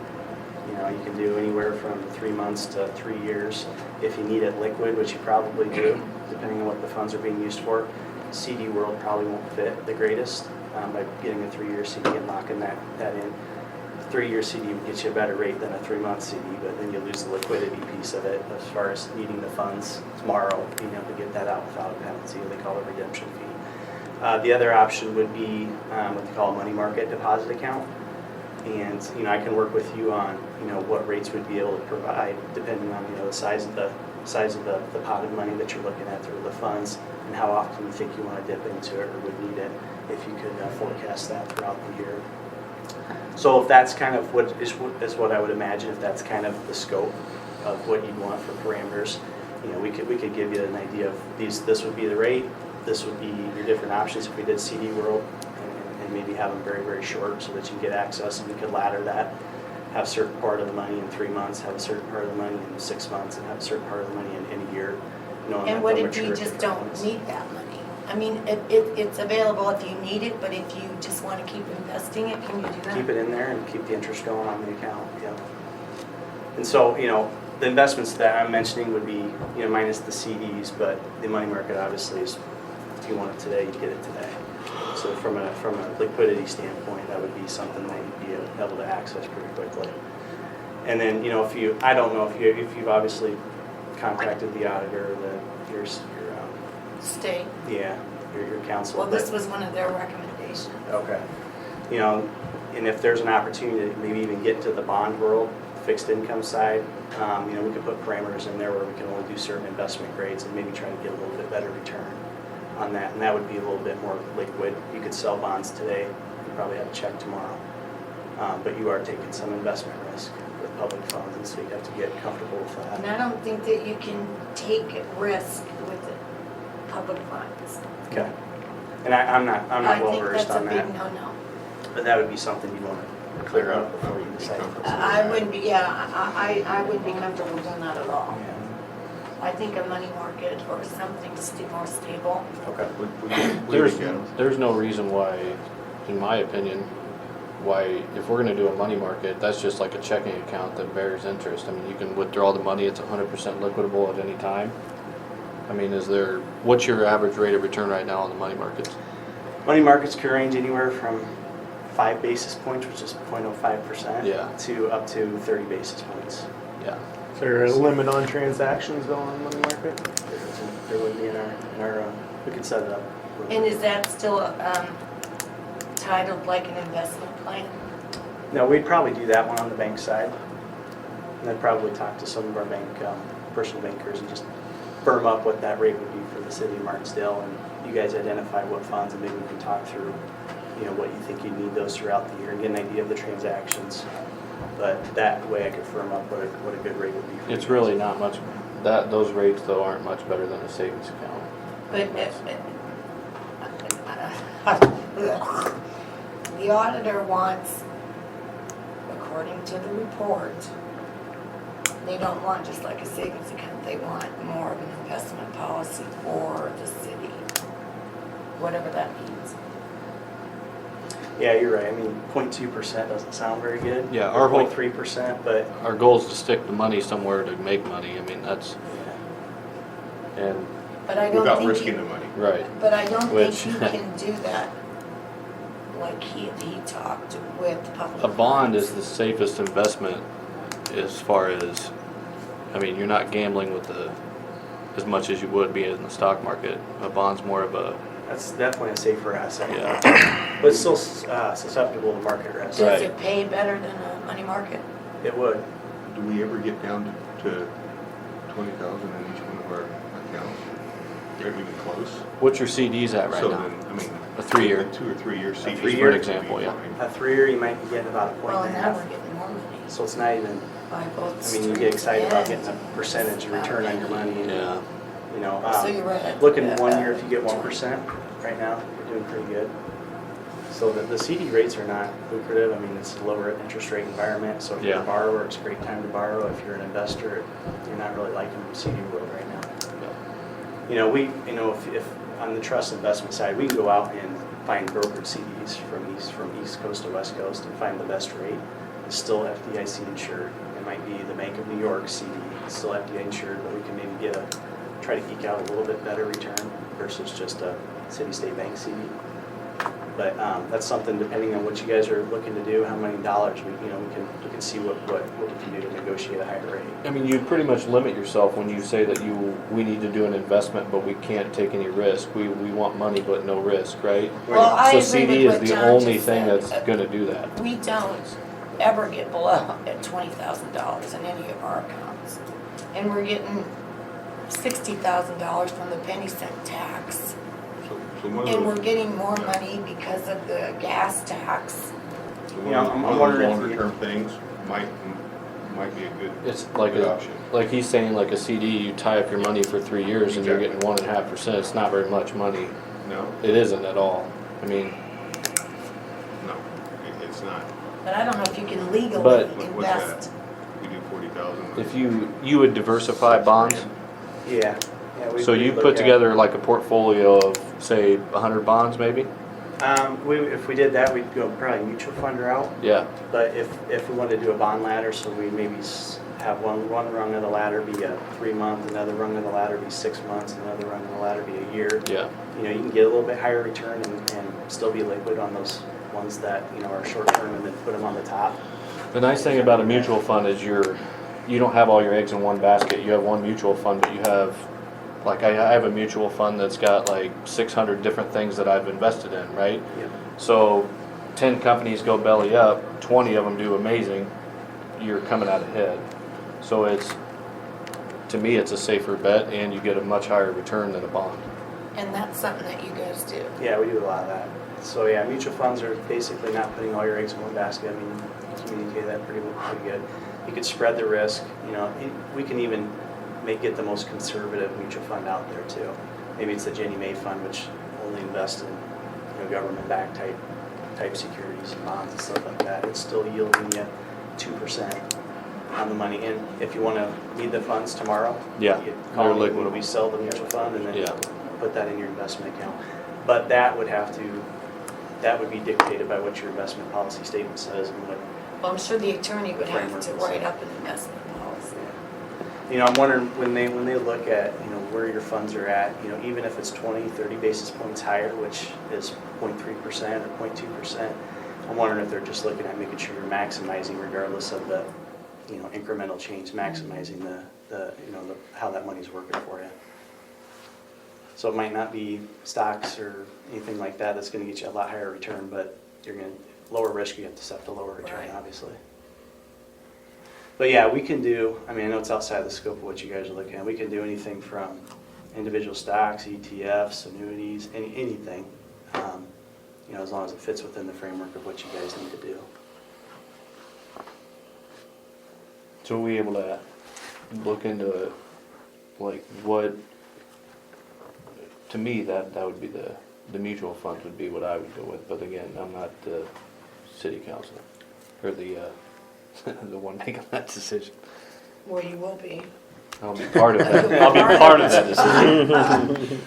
You can do anywhere from 3 months to 3 years. If you need it liquid, which you probably do, depending on what the funds are being used for, CD world probably won't fit the greatest by getting a 3-year CD and locking that in. A 3-year CD would get you a better rate than a 3-month CD, but then you lose the liquidity piece of it as far as needing the funds tomorrow, being able to get that out without a penalty, what they call a redemption fee. The other option would be what they call a money market deposit account. And I can work with you on what rates we'd be able to provide depending on the size of the pot of money that you're looking at through the funds, and how often you think you want to dip into it or would need it, if you could forecast that throughout the year. So if that's kind of what I would imagine, if that's kind of the scope of what you'd want for parameters, we could give you an idea of this would be the rate, this would be your different options if we did CD World, and maybe have them very, very short so that you can get access, and we could ladder that, have a certain part of the money in 3 months, have a certain part of the money in 6 months, and have a certain part of the money in a year. And what if you just don't need that money? I mean, it's available if you need it, but if you just want to keep investing it, can you do that? Keep it in there and keep the interest going on the account, yeah. And so, the investments that I'm mentioning would be, minus the CDs, but the money market obviously is, if you want it today, you get it today. So from a liquidity standpoint, that would be something that you'd be able to access pretty quickly. And then, I don't know if you've obviously contacted the auditor, your State. yeah, your council. Well, but- this was one of their recommendations. Okay. You know, and if there's an opportunity to maybe even get to the bond world, fixed income side, you know, we could put parameters in there where we can only do certain investment grades and maybe try to get a little bit better return on that. And that would be a little bit more liquid. You could sell bonds today, you probably have a check tomorrow. But you are taking some investment risk with public funds, and so you have to get comfortable with And that. I don't think that you can take risk with the public funds. Okay. And I'm not well versed on I that. think that's a big no-no. But that would be something you'd want to clear up before you decide. I wouldn't be, yeah, I wouldn't be comfortable doing that at all. I think a money market or something more stable. Okay. There's no reason why, in my opinion, why, if we're gonna do a money market, that's just like a checking account that bears interest. I mean, you can withdraw the money, it's 100% liquidable at any time. I mean, what's your average rate of return right now on the money markets? Money markets can range anywhere from 5 basis points, which is 0.05%, Yeah. to up to 30 basis points. Yeah. Is there a limit on transactions though on the money market? There would be in our we could set it up. And is that still titled like an investment plan? No, we'd probably do that one on the bank side. And I'd probably talk to some of our bank, personal bankers and just firm up what that rate would be for the city of Martensdale. And you guys identify what funds, and maybe we can talk through, you know, what you think you need those throughout the year and get an idea of the transactions. But that way I could firm up what a good rate would be for you It's guys. really not much, those rates though aren't much better than a savings account. But the auditor wants, according to the report, they don't want just like a savings account, they want more of an investment policy for the city, whatever that means. Yeah, you're right. I mean, 0.2% doesn't sound very good. Yeah, Or our whole- 0.3%, but Our goal is to stick the money somewhere to make money. I mean, that's, and, But I don't Without think risking you, the money. right. but I don't Which- think you can do that like he talked with public. A bond funds. is the safest investment as far as, I mean, you're not gambling with as much as you would be in the stock market. A bond's more of a, that's definitely a safer asset. Yeah. But it's still susceptible to market risk. Does Right. it pay better than a money market? It would. Do we ever get down to 20,000 in each one of our accounts? Are we even close? what's your CDs at right So now? then, I mean. A 3-year. A 2 or 3 year CD. 3 For year? an example, yeah. A 3-year, you might be getting about a point Well, and a now we're half. getting more money. So it's not even, By both I mean, you get excited about streams getting a and percentage of return on your money. And, Yeah. you know, So you're right. looking 1 year, if you get 1% right now, you're doing pretty good. So the CD rates are not lucrative. I mean, it's a lower interest rate environment. So if you're Yeah. a borrower, it's a great time to borrow. If you're an investor, you're not really liking the CD world right now. You know, if on the trust investment side, we can go out and find brokered CDs from East Coast to West Coast and find the best rate. It's still FDIC insured. It might be the Bank of New York CD. It's still FDIC insured, but we can maybe try to eke out a little bit better return versus just a city-state bank CD. But that's something, depending on what you guys are looking to do, how many dollars we can see what we can do to negotiate a higher rate. I mean, you pretty much limit yourself when you say that we need to do an investment, but we can't take any risk. We want money, but no risk, right? Well, I So agree CD with is what the John only just thing said. that's gonna do that. We don't ever get below at $20,000 in any of our accounts. And we're getting $60,000 from the penny cent tax. So one And of we're those, getting more money because of the gas tax. so You know, I'm one of wondering those if you- longer term things might be a good. It's like Good option. like he's saying, like a CD, you tie up your money for 3 years and you're Exactly. getting 1.5%. It's not very much money. No, It isn't at all. I mean, no, it's not. But I don't know if you can legally But- What's that? invest. We do 40,000. if you would diversify bonds, Yeah. so you put together like a portfolio of, say, 100 bonds maybe? If we did that, we'd go probably mutual fund route. Yeah, But if we wanted to do a bond ladder, so we maybe have one rung of the ladder be a 3-month, another rung of the ladder be 6 months, another rung of the ladder be a year. yeah. You know, you can get a little bit higher return and still be liquid on those ones that, you know, are short term, and then put them on the top. The nice thing about a mutual fund is you don't have all your eggs in one basket. You have one mutual fund, but you have like I have a mutual fund that's got like 600 different things that I've invested in, right? Yep. So 10 companies go belly up, 20 of them do amazing, you're coming out ahead. So it's, to me, it's a safer bet and you get a much higher return than a bond. And that's something that you guys do. Yeah, we do a lot of that. So yeah, mutual funds are basically not putting all your eggs in one basket. I mean, you communicate that pretty good. You could spread the risk, you know, we can even get the most conservative mutual fund out there too. Maybe it's the Jenny Mae fund, which only invests in, you know, government-backed type securities and bonds and stuff like that. It's still yielding you 2% on the money. And if you want to need the funds tomorrow, Yeah, you call they're me liquid. when we sell the mutual fund and then Yeah. put that in your investment account. But that would be dictated by what your investment policy statement says and what. Well, I'm sure the attorney would have Framework to is- write up an investment policy. You know, I'm wondering when they look at, you know, where your funds are at, you know, even if it's 20, 30 basis points higher, which is 0.3% or 0.2%, I'm wondering if they're just looking at making sure you're maximizing regardless of the, you know, incremental change, maximizing the you know, how that money's working for you. So it might not be stocks or anything like that that's gonna get you a lot higher return, but you're gonna, lower risk, you have to accept a lower return, Right. obviously. But yeah, we can do, I mean, I know it's outside the scope of what you guys are looking at. We can do anything from individual stocks, ETFs, annuities, anything, you know, as long as it fits within the framework of what you guys need to do. So are we able to look into it, like what, to me, that would be the mutual funds would be what I would go with, but again, I'm not the city council, or the one making that decision. Well, you will be. I'll be part of that, I'll be part of that decision.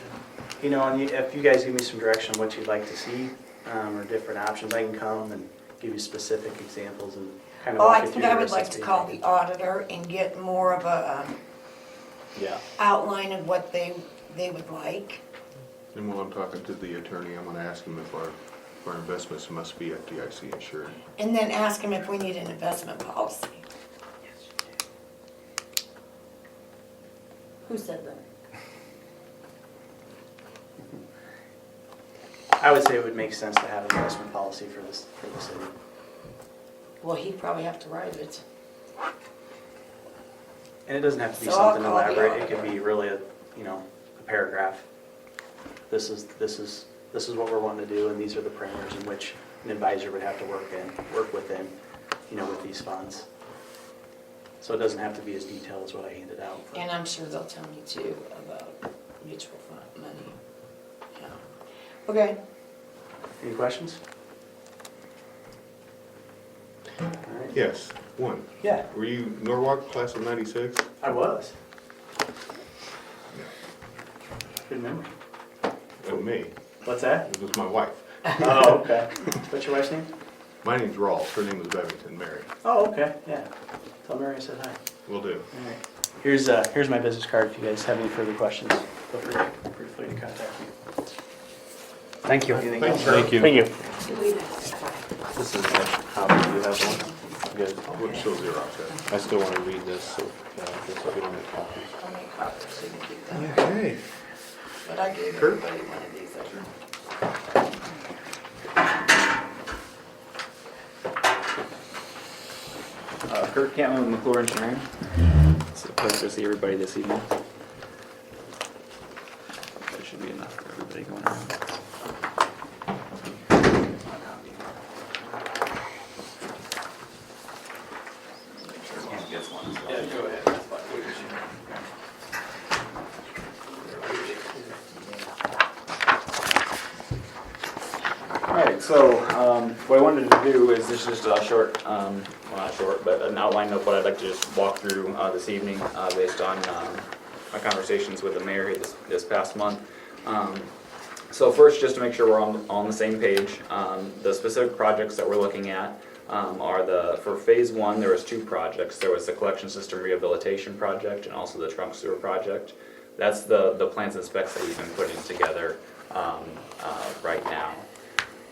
You know, and if you guys give me some direction on what you'd like to see, or different options, I can come and give you specific examples and kind of Oh, walk I you through think the I would risks like that's to being call taken. the auditor and get more of a Yeah. outline of what they would like. And while I'm talking to the attorney, I'm gonna ask him if our investments must be FDIC insured. And then ask them if we need an investment policy. Who said that? I would say it would make sense to have an investment policy for the city. Well, he'd probably have to write it. And it doesn't have to be So I'll something call the elaborate, it could auditor. be really a paragraph. This is what we're wanting to do, and these are the parameters in which an advisor would have to work within, you know, with these funds. So it doesn't have to be as detailed as what I handed out. And I'm sure they'll tell me too about mutual fund money. Yeah. Okay. Any questions? All right. Yes, one. Yeah, Were you Norwalk, class of '96? I was. Good memory. For me. What's that? It was my wife. Oh, okay. What's your wife's name? My name's Rolf, her name was Bevington Mary. Oh, okay, yeah. Tell Mary I said hi. Will do. All right. Here's my business card if you guys have any further questions. Feel free to contact me. Thank you. Anything Thank else? you. Thank you. Thank you. This is a copy, you have one? Good. What shows Xerox at? I still want to read this, so, yeah, just so we don't make copies. I'll make copies so you can keep them. Okay. But I gave Kurt? everybody one of these, I think. Kurt Campbell with McClure Engineering. It's a pleasure to see everybody this evening. There should be enough for everybody going around. Make sure Cam gets one as well. Yeah, go ahead. That's fine. Alright, so what I wanted to do is, this is just a short, well not short, but an outline of what I'd like to just walk through this evening based on my conversations with the mayor this past month. So first, just to make sure we're on the same page, the specific projects that we're looking at are for phase one, there was 2 projects. There was the collection system rehabilitation project and also the trunk sewer project. That's the plans and specs that we've been putting together right now.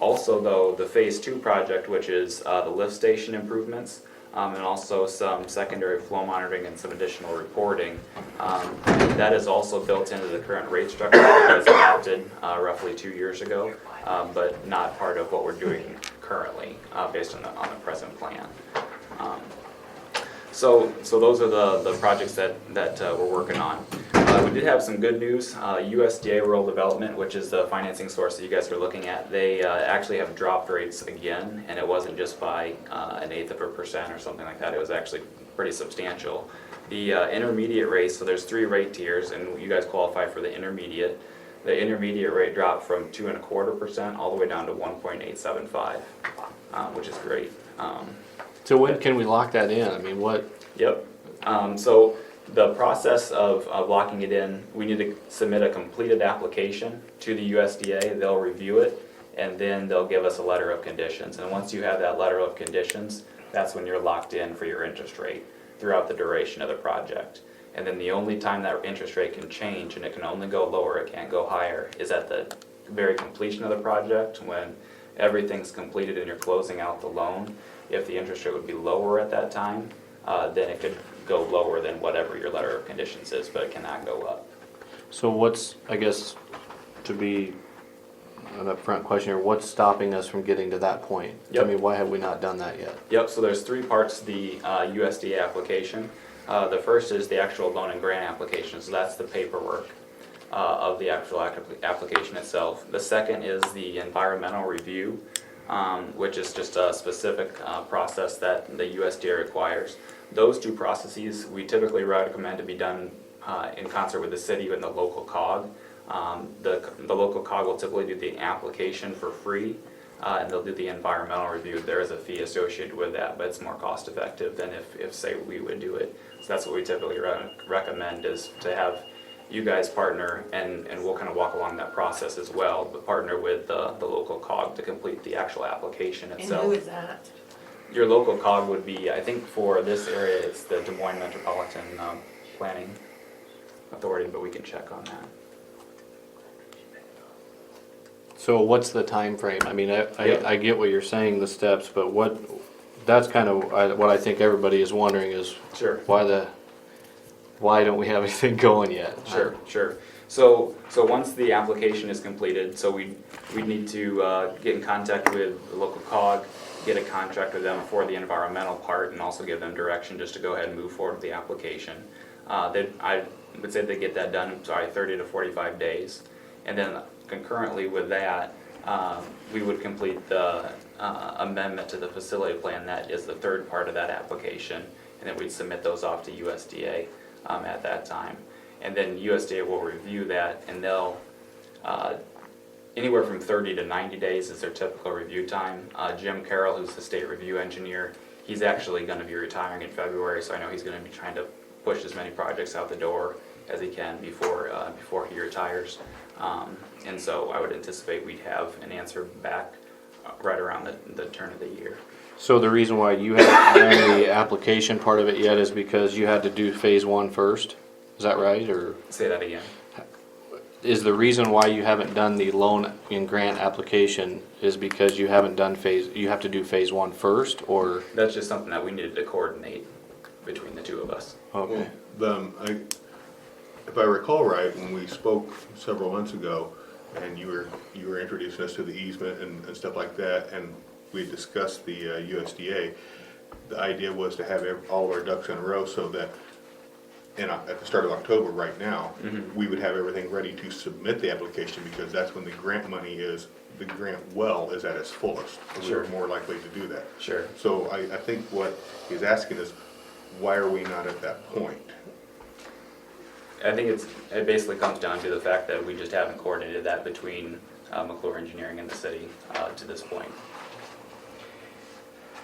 Also though, the phase 2 project, which is the lift station improvements, and also some secondary flow monitoring and some additional reporting. That is also built into the current rate structure that was adopted roughly 2 years ago, but not part of what we're doing currently based on the present plan. So those are the projects that we're working on. We did have some good news. USDA Rural Development, which is the financing source that you guys are looking at, they actually have dropped rates again, and it wasn't just by 1/8% or something like that. It was actually pretty substantial. The intermediate rate, so there's 3 rate tiers, and you guys qualify for the intermediate. The intermediate rate dropped from 2.25% all the way down to 1.875, which is great. So when can we lock that in? I mean, what? Yep. So the process of locking it in, we need to submit a completed application to the USDA. They'll review it, and then they'll give us a letter of conditions. And once you have that letter of conditions, that's when you're locked in for your interest rate throughout the duration of the project. And then the only time that interest rate can change, and it can only go lower, it can't go higher, is at the very completion of the project, when everything's completed and you're closing out the loan. If the interest rate would be lower at that time, then it could go lower than whatever your letter of conditions is, but it cannot go up. So what's, I guess, to be an upfront question here, what's stopping us from getting to that point? Yep. I mean, why have we not done that yet? Yep, so there's 3 parts to the USDA application. The first is the actual loan and grant application, so that's the paperwork of the actual application itself. The second is the environmental review, which is just a specific process that the USDA requires. Those 2 processes we typically recommend to be done in concert with the city and the local COG. The local COG will typically do the application for free, and they'll do the environmental review. There is a fee associated with that, but it's more cost effective than if say we would do it. So that's what we typically recommend, is to have you guys partner, and we'll kind of walk along that process as well, but partner with the local COG to complete the actual application itself. And who is that? Your local COG would be, I think for this area, it's the Des Moines Metropolitan Planning Authority, but we can check on that. So what's the time frame? I mean, I get what you're saying, the steps, but that's kind of what I think everybody is wondering is, Sure. why don't we have anything going yet? Sure. So once the application is completed, so we need to get in contact with the local COG, get a contract with them for the environmental part, and also give them direction just to go ahead and move forward with the application. I would say they get that done, 30 to 45 days. And then concurrently with that, we would complete the amendment to the facility plan. That is the 3rd part of that application, and then we'd submit those off to USDA at that time. And then USDA will review that, and they'll anywhere from 30 to 90 days is their typical review time. Jim Carroll, who's the state review engineer, he's actually going to be retiring in February, so I know he's going to be trying to push as many projects out the door as he can before he retires. And so I would anticipate we'd have an answer back right around the turn of the year. So the reason why you haven't done the application part of it yet is because you had to do phase 1 first? Is that right, or? Say that again. Is the reason why you haven't done the loan and grant application is because you haven't done you have to do phase 1 first, or? That's just something that we needed to coordinate between the 2 of us. Okay. If I recall right, when we spoke several months ago, and you were introducing us to the easement and stuff like that, and we discussed the USDA, the idea was to have all of our ducks in a row so that at the start of October right now, we would have everything ready to submit the application, because that's when the grant money the grant well is at its fullest. And Sure. we're more likely to do that. Sure. So I think what he's asking is, why are we not at that point? I think it basically comes down to the fact that we just haven't coordinated that between McClure Engineering and the city to this point.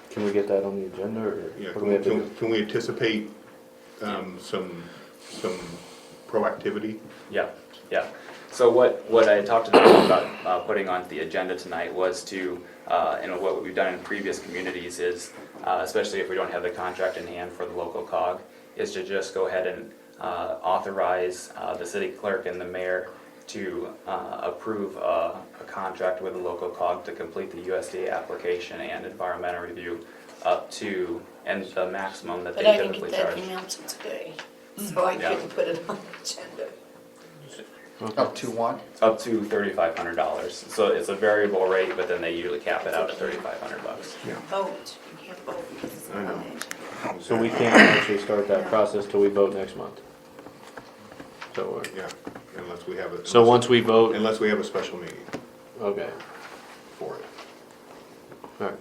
Can we get that on the agenda, or? Yeah, what do we have to do? can we anticipate some proactivity? Yeah. So what I talked to them about putting on the agenda tonight was to, and what we've done in previous communities is, especially if we don't have the contract in hand for the local COG, is to just go ahead and authorize the city clerk and the mayor to approve a contract with the local COG to complete the USDA application and environmental review up to, and the maximum that they But I didn't typically get that charge. email till today, so I couldn't put it on the agenda. Up to what? Up to $3,500. So it's a variable rate, but then they usually cap it out at $3,500. Vote, you can't vote because it's I not know. on the agenda. So we can't actually start that process till we vote next month. So, Yeah, unless we have a. so once we vote, Unless we have a special meeting okay, for it. all right.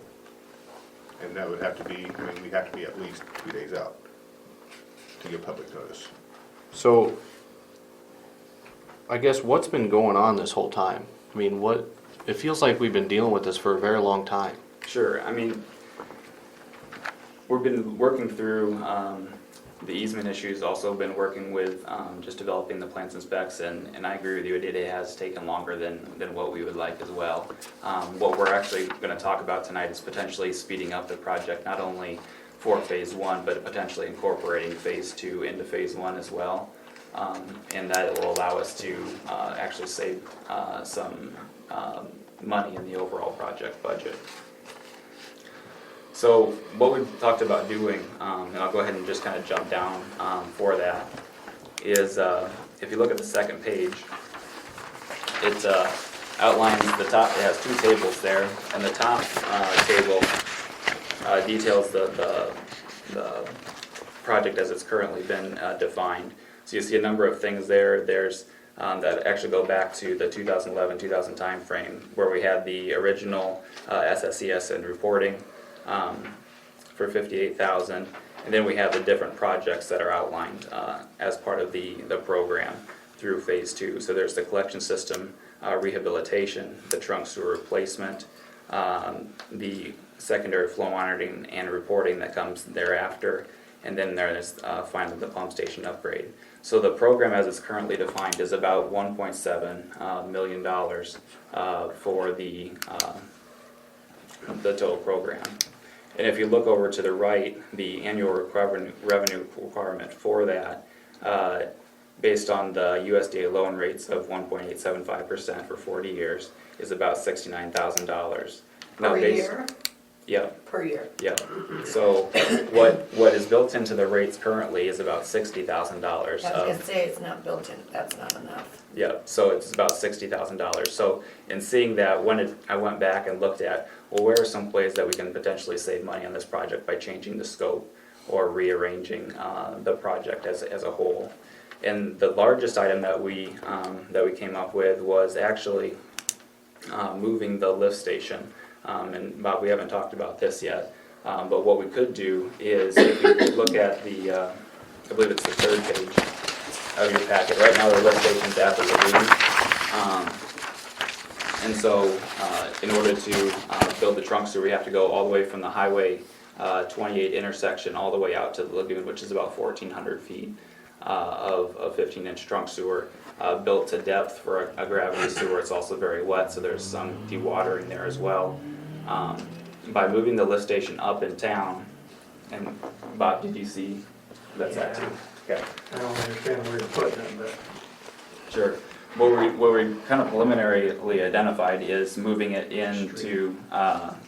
And that would have to be, I mean, we'd have to be at least 2 days out to give public notice. So, I guess what's been going on this whole time? I mean, it feels like we've been dealing with this for a very long time. Sure. I mean, we've been working through the easement issues, also been working with just developing the plans and specs, and I agree with you, it has taken longer than what we would like as well. What we're actually going to talk about tonight is potentially speeding up the project, not only for phase one, but potentially incorporating phase two into phase one as well. And that will allow us to actually save some money in the overall project budget. So what we've talked about doing, and I'll go ahead and just kind of jump down for that, is if you look at the second page, it outlines the top, it has two tables there, and the top table details the project as it's currently been defined. So you see a number of things there. There's that actually go back to the 2011-2000 timeframe, where we had the original SSES and reporting for $58,000, and then we have the different projects that are outlined as part of the program through phase two. So there's the collection system rehabilitation, the trunk sewer replacement, the secondary flow monitoring and reporting that comes thereafter, and then there's finally the pump station upgrade. So the program as it's currently defined is about $1.7 million for the total program. And if you look over to the right, the annual revenue requirement for that, based on the USDA loan rates of 1.875% for 40 years, is about $69,000. Per year? Yeah. Per year. Yeah. So what is built into the rates currently is about $60,000. I was gonna say it's not built in, that's not enough. Yeah, so it's about $60,000. So in seeing that, I went back and looked at, well, where are some places that we can potentially save money on this project by changing the scope or rearranging the project as a whole. And the largest item that we came up with was actually moving the lift station. And Bob, we haven't talked about this yet, but what we could do is, if you look at the, I believe it's the third page of your packet. Right now the lift station's at the lagoon. And so in order to build the trunk sewer, we have to go all the way from the Highway 28 intersection all the way out to the lagoon, which is about 1,400 feet of 15-inch trunk sewer. Built to depth for a gravity sewer. It's also very wet, so there's some dewatering there as well. By moving the lift station up in town, and Bob, did you see that's that too? Okay. I don't understand where you're putting it, but Sure. What we kind of preliminarily identified is moving it into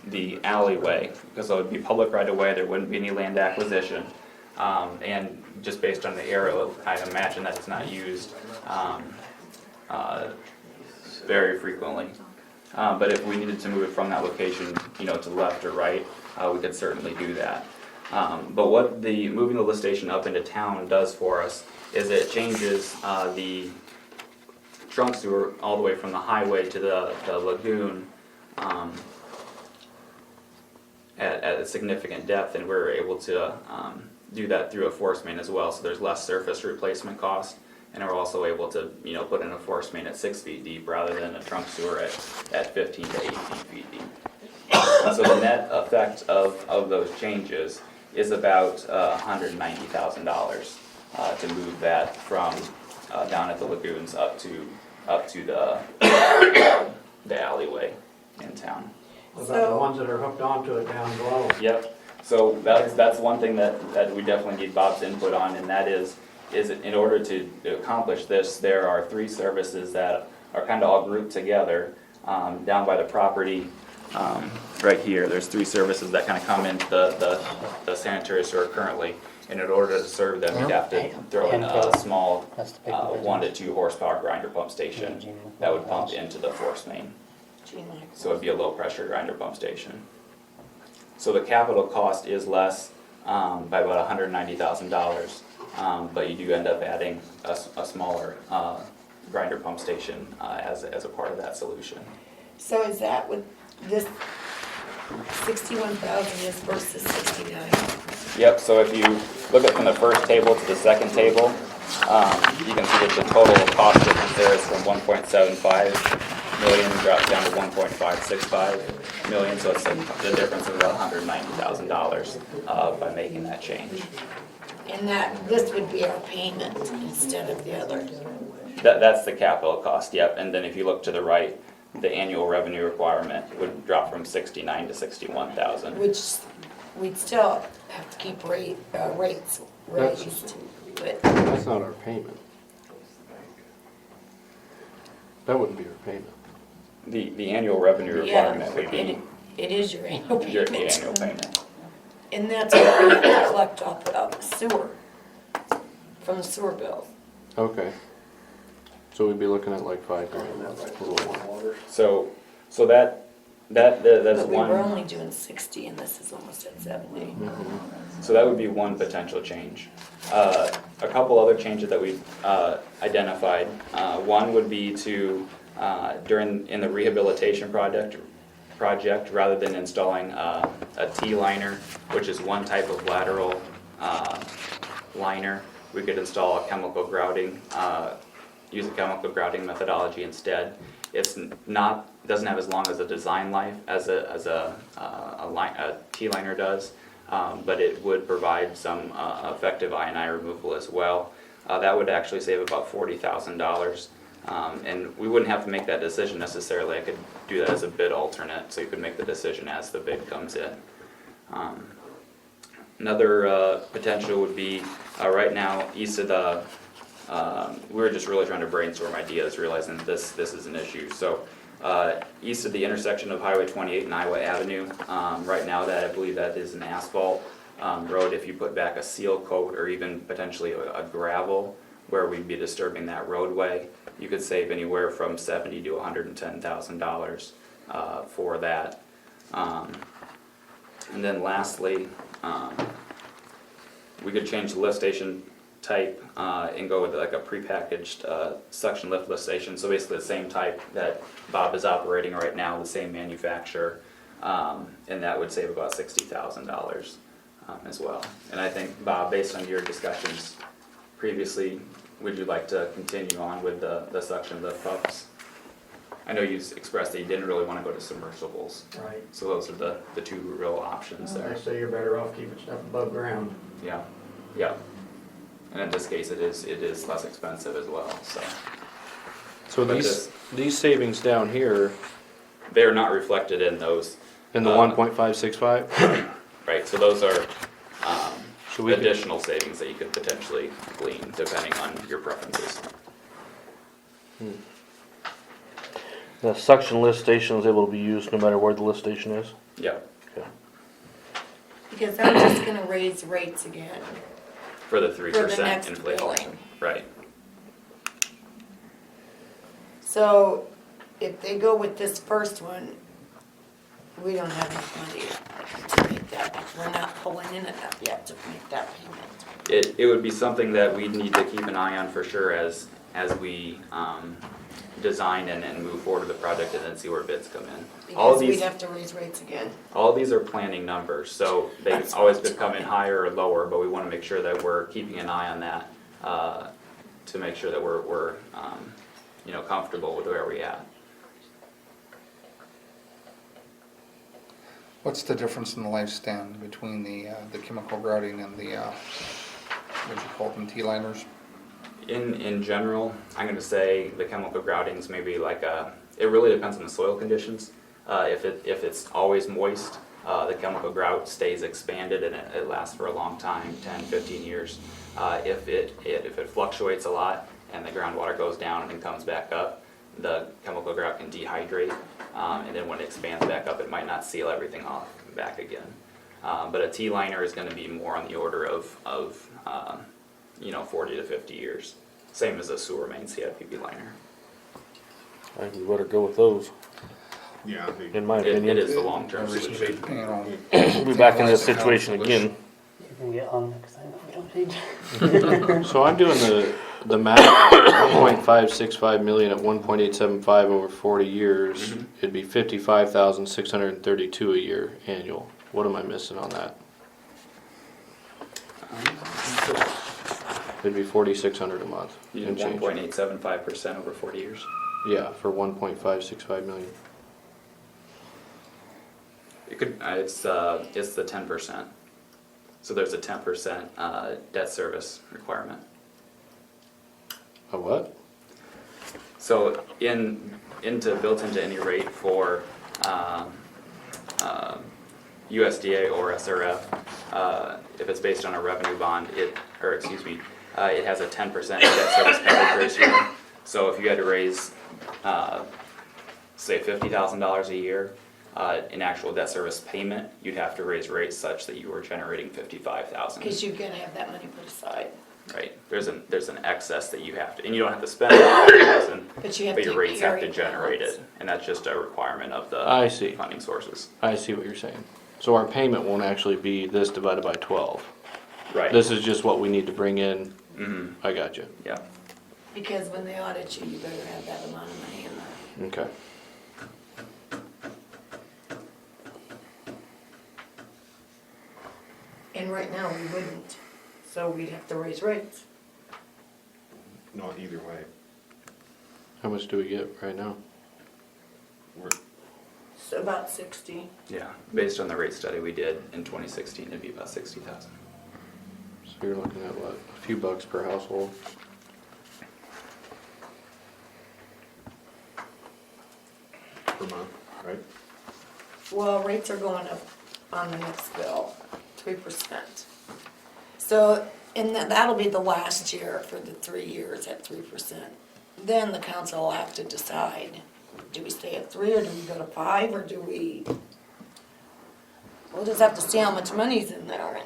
the alleyway, because it would be public right of way, there wouldn't be any land acquisition. And just based on the arrow, I imagine that it's not used very frequently. But if we needed to move it from that location, to left or right, we could certainly do that. But what moving the lift station up into town does for us is it changes the trunk sewer all the way from the highway to the lagoon at a significant depth, and we're able to do that through a force main as well, so there's less surface replacement cost, and we're also able to put in a force main at 6 feet deep rather than a trunk sewer at 15 to 18 feet deep. And so the net effect of those changes is about $190,000 to move that from down at the lagoons up to the alleyway in town. what about the ones that are hooked onto it down below? Yep. So that's one thing that we definitely need Bob's input on, and that is in order to accomplish this, there are 3 services that are kind of all grouped together down by the property. Right here, there's 3 services that kind of come into the sanitary sewer currently, And in order to serve them, you'd have to throw in a small That's the paper. 1 to 2 horsepower grinder pump station that would pump into the force main. So it'd be a low pressure grinder pump station. So the capital cost is less by about $190,000, but you do end up adding a smaller grinder pump station as a part of that solution. So is that what this 61,000 is versus 69? Yep, so if you look at from the first table to the second table, you can see that the total cost difference there is from 1.75 million drops down to 1.565 million, so it's the difference of about $190,000 by making that change. And this would be our payment instead of the other. That's the capital cost, yep, and then if you look to the right, the annual revenue requirement would drop from 69 to 61,000. Which we'd still have to keep rates raised. But That's not our payment. That wouldn't be our payment. The annual revenue requirement would be it is your annual your payment. annual payment. And that's what we collect off of sewer, from the sewer bill. Okay. So we'd be looking at like $5,000, a little more. So that's But we were one, only doing 60 and this is almost at 70. so that would be one potential change. A couple other changes that we've identified. One would be to, in the rehabilitation project, rather than installing a T-liner, which is one type of lateral liner, we could install a chemical grouting, use a chemical grouting methodology instead. It's doesn't have as long as a design life as a T-liner does, but it would provide some effective I&I removal as well. That would actually save about $40,000. And we wouldn't have to make that decision necessarily. I could do that as a bid alternate, so you could make the decision as the bid comes in. Another potential would be right now east of the. We were just really trying to brainstorm ideas, realizing that this is an issue. So east of the intersection of Highway 28 and Iowa Avenue, right now that I believe that is an asphalt road. If you put back a seal coat or even potentially a gravel where we'd be disturbing that roadway, you could save anywhere from $70,000 to $110,000 for that. And then lastly, we could change the lift station type and go with like a prepackaged suction lift station. So basically the same type that Bob is operating right now, the same manufacturer, and that would save about $60,000 as well. And I think, Bob, based on your discussions previously, would you like to continue on with the suction lift pumps? I know you expressed that you didn't really want to go to submersibles. Right. So those are the two real options I there. say you're better off keeping stuff above ground. Yeah, yeah. And in this case, it is less expensive as well, so. So But these savings down here, they're not reflected in those. in the 1.565, Right, so those are so we could, additional savings that you could potentially glean depending on your preferences. The suction lift station is able to be used no matter where the lift station is. Yeah, Because I'm just gonna raise rates again for the for the 3% next inflation. billing. Right, So if they go with this first one, we don't have enough money to make that, we're not pulling in enough yet to make that payment. it would be something that we need to keep an eye on for sure as we design and move forward with the project and then see where bids come in. All of Because we'd these, have to raise rates again. all of these are planning numbers, so they That's always right. could come in higher or lower, but we want to make sure that we're keeping an eye on that to make sure that we're comfortable with where we're at. What's the difference in the lifespan between the chemical grouting and the, what do you call them, T-liners? In general, I'm going to say the chemical groutings maybe like it really depends on the soil conditions. If it's always moist, the chemical grout stays expanded and it lasts for a long time, 10, 15 years. If it fluctuates a lot and the groundwater goes down and then comes back up, the chemical grout can dehydrate, and then when it expands back up, it might not seal everything off back again. But a T-liner is gonna be more on the order of 40 to 50 years. Same as a sewer main CIPP liner. I think we better go with those, Yeah, I think- in my It opinion. is the long-term solution. You know, We'll be back in this situation again. You're gonna get hung next time. We don't need. So I'm doing the math, 1.565 million at 1.875 over 40 years. It'd be 55,632 a year annual. What am I missing on that? It'd be 4,600 a month. You and did change. 1.875% over 40 years. Yeah, for 1.565 million. It could, it's the 10%. So there's a 10% debt service requirement. A what? So built into any rate for USDA or SRF, if it's based on a revenue bond, it has a 10% debt service coverage ratio. So if you had to raise, say $50,000 a year, in actual debt service payment, you'd have to raise rates such that you were generating $55,000. Because you're gonna have that money put aside. Right, there's an excess that you have to, and you don't have to spend $50,000, But you have but your to rates have to carry generate balance. it, and that's just a requirement of the I see. funding sources. I see what you're saying. So our payment won't actually be this divided by 12. Right. This is just what we need to bring in. Mm-hmm. I got you. Yeah. Because when they audit you, you better have that amount of money in there. Okay. And right now, we wouldn't, so we'd have to raise rates. Not either way. How much do we get right now? We're, So about 60. Yeah, based on the rate study we did in 2016, it'd be about 60,000. So you're looking at what? A few bucks per household? per month, right? Well, rates are going up on the next bill, 3%. So, and that'll be the last year for the 3 years at 3%. Then the council will have to decide, do we stay at 3 or do we go to 5 or do we? We'll just have to see how much money's in there and.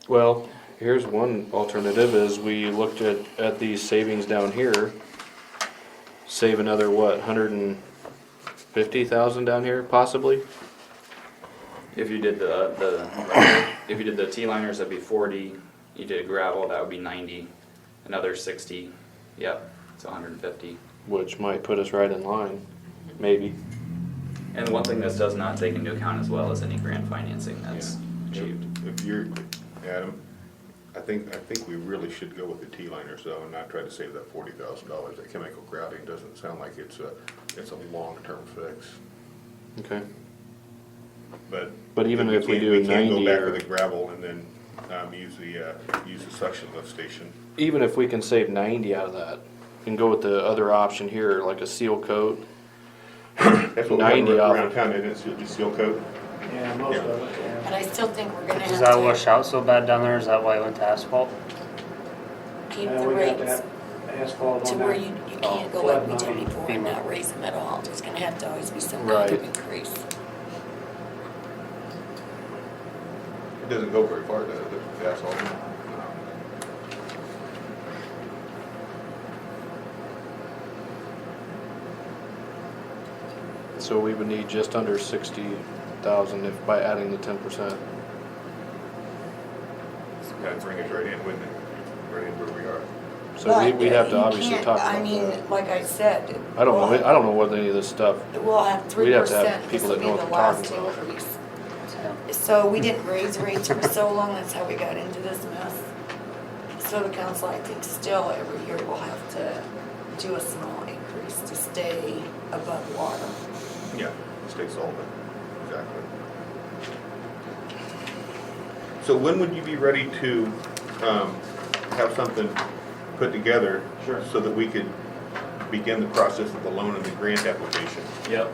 Well, here's one alternative is we looked at these savings down here. Save another what, 150,000 down here possibly? If you did the T-liners, that'd be 40. You did gravel, that would be 90. Another 60. Yep, it's 150. Which might put us right in line, maybe. And one thing this does not take into account as well is any grant financing that's achieved. If you're, Adam, I think we really should go with the T-liners though, and not try to save that $40,000. That chemical grouting doesn't sound like it's a long-term fix. Okay. But even if we do we can't 90 go back or- to the gravel and then use the suction lift station. Even if we can save 90 out of that and go with the other option here, like a seal coat. That's what 90 we off. around town, isn't it? Just seal coat. Yeah, most of it, yeah. But I still think we're gonna Does have that to wash out so bad down there? Is that why it went to asphalt? keep And the we have to rates have asphalt to on where that. you can't go like we did Flood money. before and not raise them at all. There's gonna have to always be some kind Right. of increase. It doesn't go very far, does it? The asphalt. So we would need just under 60,000 if by adding the 10%. That'd bring us right in, wouldn't it? Right in where we are. So But we have to you obviously can't- talk I about mean, that. like I said. I don't know what any of this stuff. We'll have We'd 3%, have to have this people will that be know the what they're last talking about. increase. So we didn't raise rates for so long, that's how we got into this mess. So the council, I think, still every year will have to do a small increase to stay above water. Yeah, stay solvent, exactly. So when would you be ready to have something put together? Sure. So that we could begin the process of the loan and the grant application? Yep.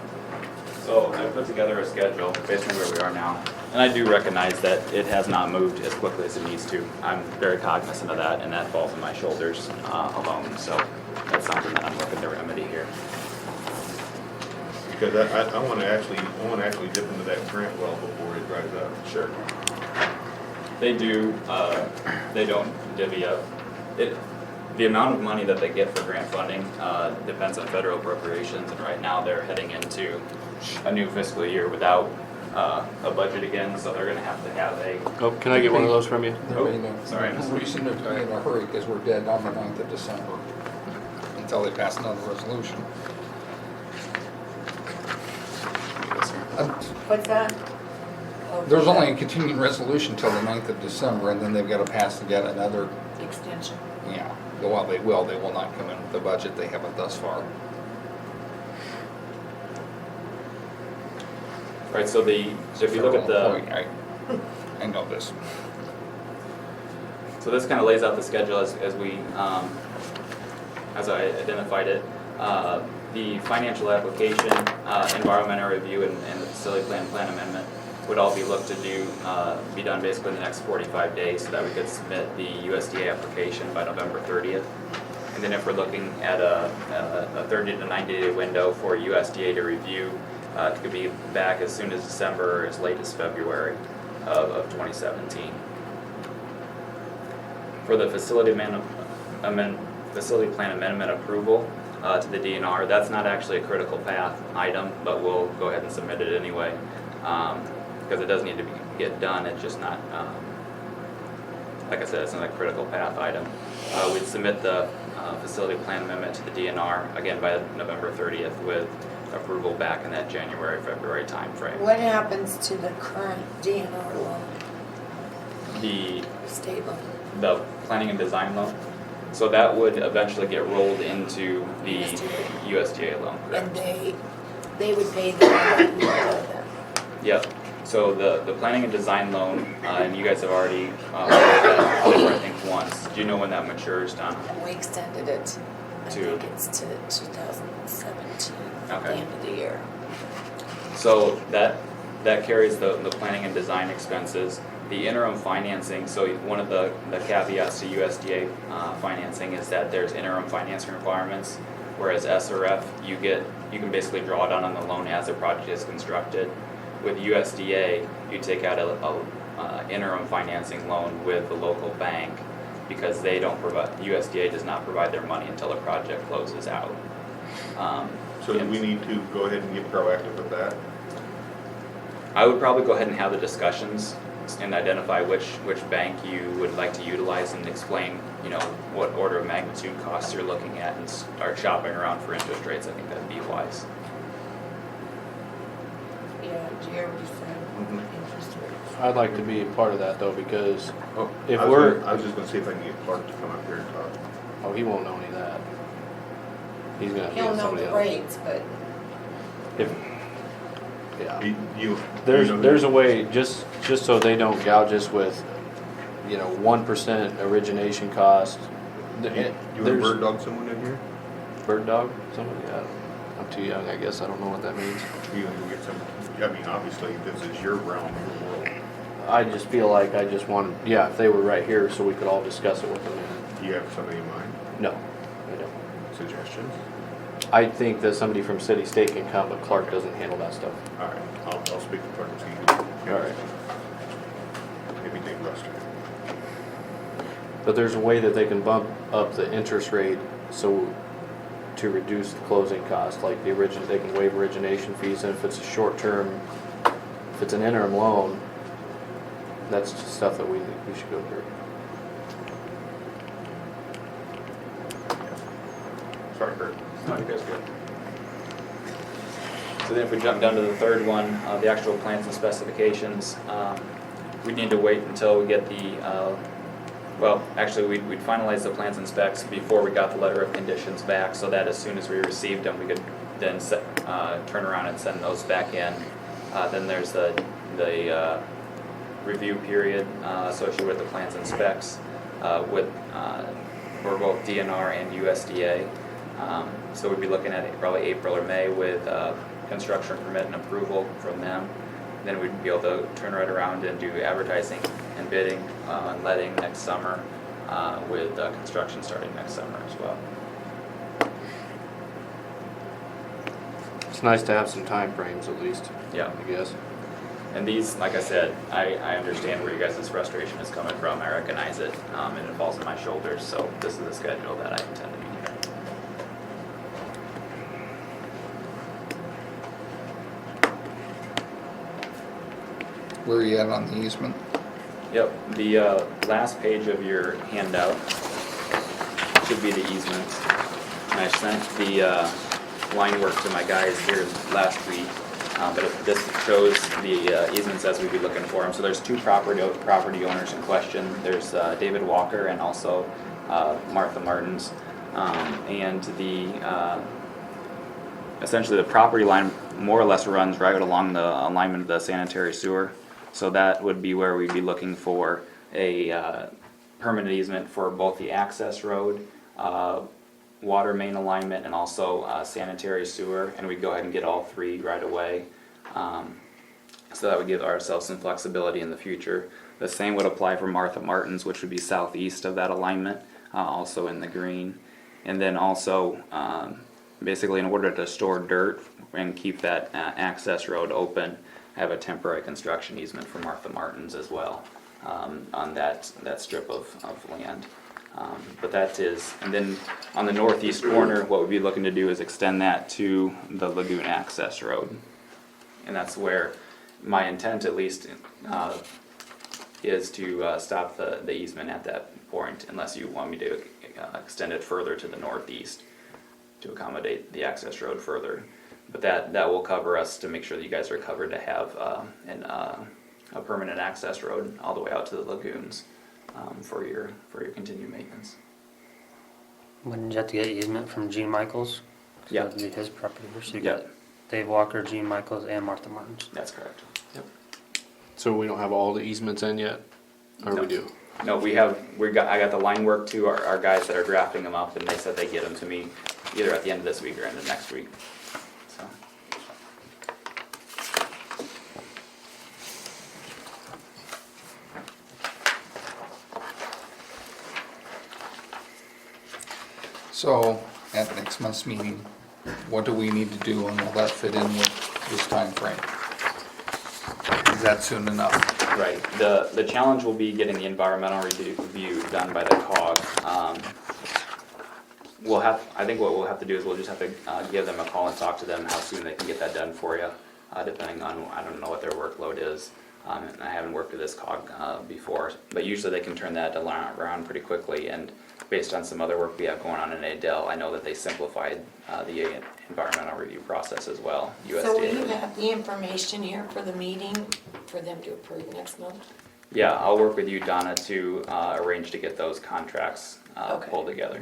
So I put together a schedule based on where we are now. And I do recognize that it has not moved as quickly as it needs to. I'm very cognizant of that, and that falls on my shoulders alone. So that's something that I'm looking to remedy here. Because I wanna actually dip into that grant well before it dries up. Sure. They do, they don't divvy up. The amount of money that they get for grant funding depends on federal appropriations, and right now they're heading into a new fiscal year without a budget again, so they're gonna have a, Oh, can I get one of those from you? There may no sorry. reason to be in a hurry because we're dead on the 9th of December until they pass another resolution. What's that? Oh, There's yeah. only a continuing resolution till the 9th of December, and then they've got to pass yet another, Extension. yeah. Well, they will not come in with the budget, they haven't thus far. Right, so if you look at the, I know this. so this kind of lays out the schedule as I identified it. The financial application, environmental review, and the facility plan amendment would all be looked to be done basically in the next 45 days so that we could submit the USDA application by November 30th. And then if we're looking at a 30 to 90 day window for USDA to review, it could be back as soon as December or as late as February of 2017. For the facility plan amendment approval to the DNR, that's not actually a critical path item, but we'll go ahead and submit it anyway because it does need to get done. It's just not, like I said, it's not a critical path item. We'd submit the facility plan amendment to the DNR again by November 30th with approval back in that January, February timeframe. What happens to the current DNR loan, The state loan? the planning and design loan. So that would eventually get rolled into the USDA loan. And Correct. they would pay the Yep. So the planning and design loan, and you guys have already that over, I think once. Do you know when that matures, Don? We extended it. I To- think it's to 2017, at the Okay. end of the year. So that carries the planning and design expenses. The interim financing, so one of the caveats to USDA financing is that there's interim financing requirements, whereas SRF, you can basically draw down on the loan as the project is constructed. With USDA, you take out a interim financing loan with the local bank because they don't provide, USDA does not provide their money until the project closes out. So do we need to go ahead and get proactive with that? I would probably go ahead and have the discussions and identify which bank you would like to utilize and explain, what order of magnitude costs you're looking at and start shopping around for interest rates. I think that'd be wise. Yeah, did you hear what he said? Interest rates. I'd like to be a part of that though, because Oh, If I was we're- gonna- I was just gonna see if I can get Clark to come up here and talk. oh, he won't know any of that. He's gonna have to He'll get know somebody the else. rates, but If, yeah. You There's a way, just so they don't gouge us with, 1% origination cost. You want to There's- bird dog someone in here? Bird dog? Somebody? I'm too young, I guess. I don't know what that means. You want to get some, I mean, obviously, this is your realm, your world. I just feel like I just want, if they were right here so we could all discuss it with them. Do you have somebody in mind? No, I don't. Suggestions? I think that somebody from city state can come, but Clark doesn't handle that stuff. All right, I'll speak to Clark and see. All right. Maybe Dave Lester. But there's a way that they can bump up the interest rate to reduce the closing cost, like they can waive origination fees, and if it's a short term, if it's an interim loan, that's just stuff that we should go through. Sorry, Kurt. No, you guys good. So then if we jump down to the third one, the actual plans and specifications, we need to wait until we get the, we'd finalize the plans and specs before we got the letter of conditions back, so that as soon as we received them, we could then turn around and send those back in. Then there's the review period associated with the plans and specs for both DNR and USDA. So we'd be looking at probably April or May with construction permit and approval from them. Then we'd be able to turn right around and do advertising and bidding and letting next summer with construction starting next summer as well. It's nice to have some time frames at least, Yeah. I guess. And these, like I said, I understand where you guys' frustration is coming from. I recognize it, and it falls on my shoulders. So this is the schedule that I intend to be here. Where are you at on the easement? Yep, the last page of your handout should be the easements. And I sent the line work to my guys here last week, but this shows the easements as we'd be looking for them. So there's two property owners in question. There's David Walker and also Martha Martens. And the essentially the property line more or less runs right along the alignment of the sanitary sewer. So that would be where we'd be looking for a permanent easement for both the access road, water main alignment, and also sanitary sewer, and we'd go ahead and get all three right away. So that would give ourselves some flexibility in the future. The same would apply for Martha Martens, which would be southeast of that alignment, also in the green. And then also, basically in order to store dirt and keep that access road open, have a temporary construction easement for Martha Martens as well, on that strip of land. But that is, and then on the northeast corner, what we'd be looking to do is extend that to the lagoon access road. And that's where my intent, at least, is to stop the easement at that point, unless you want me to extend it further to the northeast to accommodate the access road further. But that will cover us to make sure that you guys are covered to have a permanent access road all the way out to the lagoons for your continued maintenance. Wouldn't you have to get easement from Gene Michaels? 'Cause Yeah. that would be his property. So you Yeah. got Dave Walker, Gene Michaels, and Martha Martens. That's correct. Yep. So we don't have all the easements in yet? Or No. we do? No, I got the line work to our guys that are drafting them up, and they said they'd get them to me either at the end of this week or end of next week. So. So, at next month's meeting, what do we need to do and will that fit in with this time frame? Is that soon enough? Right, the challenge will be getting the environmental review done by the COG. I think what we'll have to do is we'll just have to give them a call and talk to them how soon they can get that done for you, depending on, I don't know what their workload is. And I haven't worked with this COG before, but usually they can turn that around pretty quickly, and based on some other work we have going on in Adel, I know that they simplified the environmental review process as well. So will you USDA. have the information here for the meeting for them to approve next month? Yeah, I'll work with you, Donna, to arrange to get those contracts Okay. pulled together.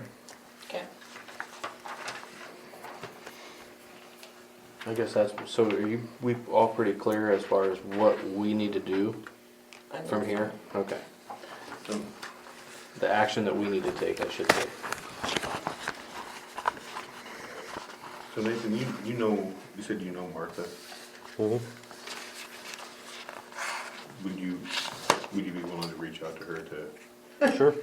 Okay. I guess that's, so are we all pretty clear as far as what we need to do from here? Okay. The action that we need to take, I should say. So Nathan, you said you know Martha. Mhm. Would you be willing to reach out to her to? Sure.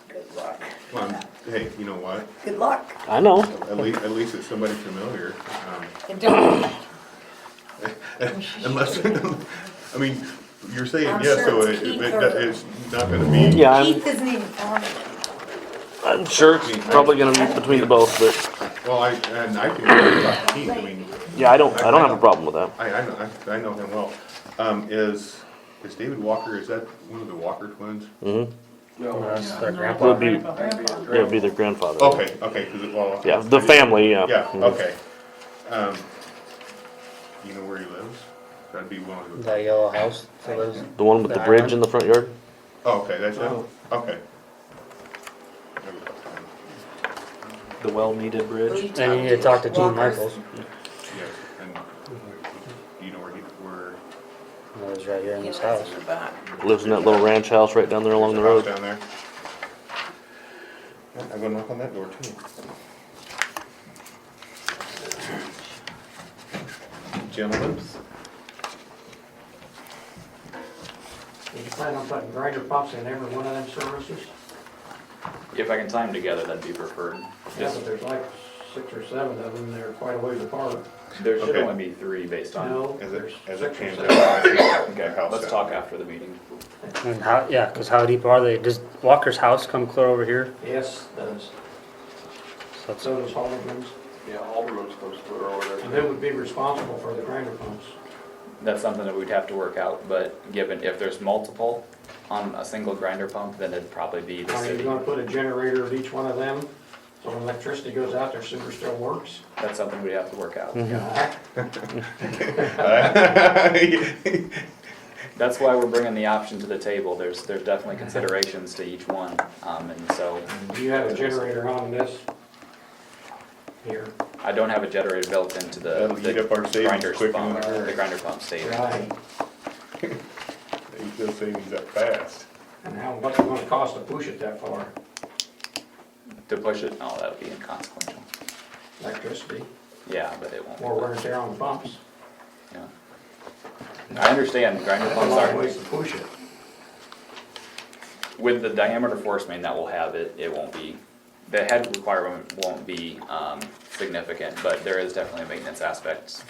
Good luck. Well, hey, you know what? Good luck. I know. At least it's somebody familiar. And don't, Unless, I mean, you're saying I'm yes, sure so it's Keith it's not gonna be. Yeah, Keith isn't even on it. I'm sure it's probably gonna be between the both, but Well, I can talk to Keith, I mean. yeah, I don't have a problem with that. I know him well. Is David Walker, is that one of the Walker twins? Mm-hmm. That's their It grandpa. would be their grandfather. Okay, cause well. Yeah, the family, yeah. Yeah, Mhm. okay. You know where he lives? That'd be one of the, That yellow house. So there's The one with the bridge in the front yard? oh, okay, that's it, okay. The well-needed Will bridge? you And you need to talk to Gene Walkers? Michaels. Yes, and do you know where That was right here in He this lives house. in the back. Lives in that little ranch house right down there along the there's a road. house down there? Yeah, I'm gonna knock on that door too. Gentlemen? You plan on putting grinder pumps in every one of them services? If I can tie them together, that'd be preferred. Yeah, but there's like 6 or 7 of them, they're quite a ways apart. There should Okay. only be 3 based on. No, As there's it 6 or pans 7. out, I think Okay, the house let's sound. talk after the meeting. And how, yeah, because how deep are they? Does Walker's house come clear over here? Yes, does. So it's, So does Haldeman's. Yeah, Alderman's comes through over And they would be responsible for the grinder pumps. That's something that we'd have to work out, but given if there's multiple on a single grinder pump, then it'd probably be the Are you city. gonna put a generator of each one of them? So when electricity goes out, their sewer still works? That's something we'd have to work out. That's why we're bringing the option to the table. There's definitely considerations to each one, and so Do you have a generator on this? Here. I don't have a generator built into That'll eat up our savings grinder quick pump, and hard. the grinder pump station. Right. They eat those savings up fast. And what's it gonna cost to push it that far? To push it, no, that would be inconsequential. Electricity, Yeah, but it won't. more wear and tear on the pumps. Yeah. I understand grinder That's a pumps lot of are, ways to push it. with the diameter force main that will have it, it won't be, the head requirement won't be significant, but there is definitely a maintenance aspect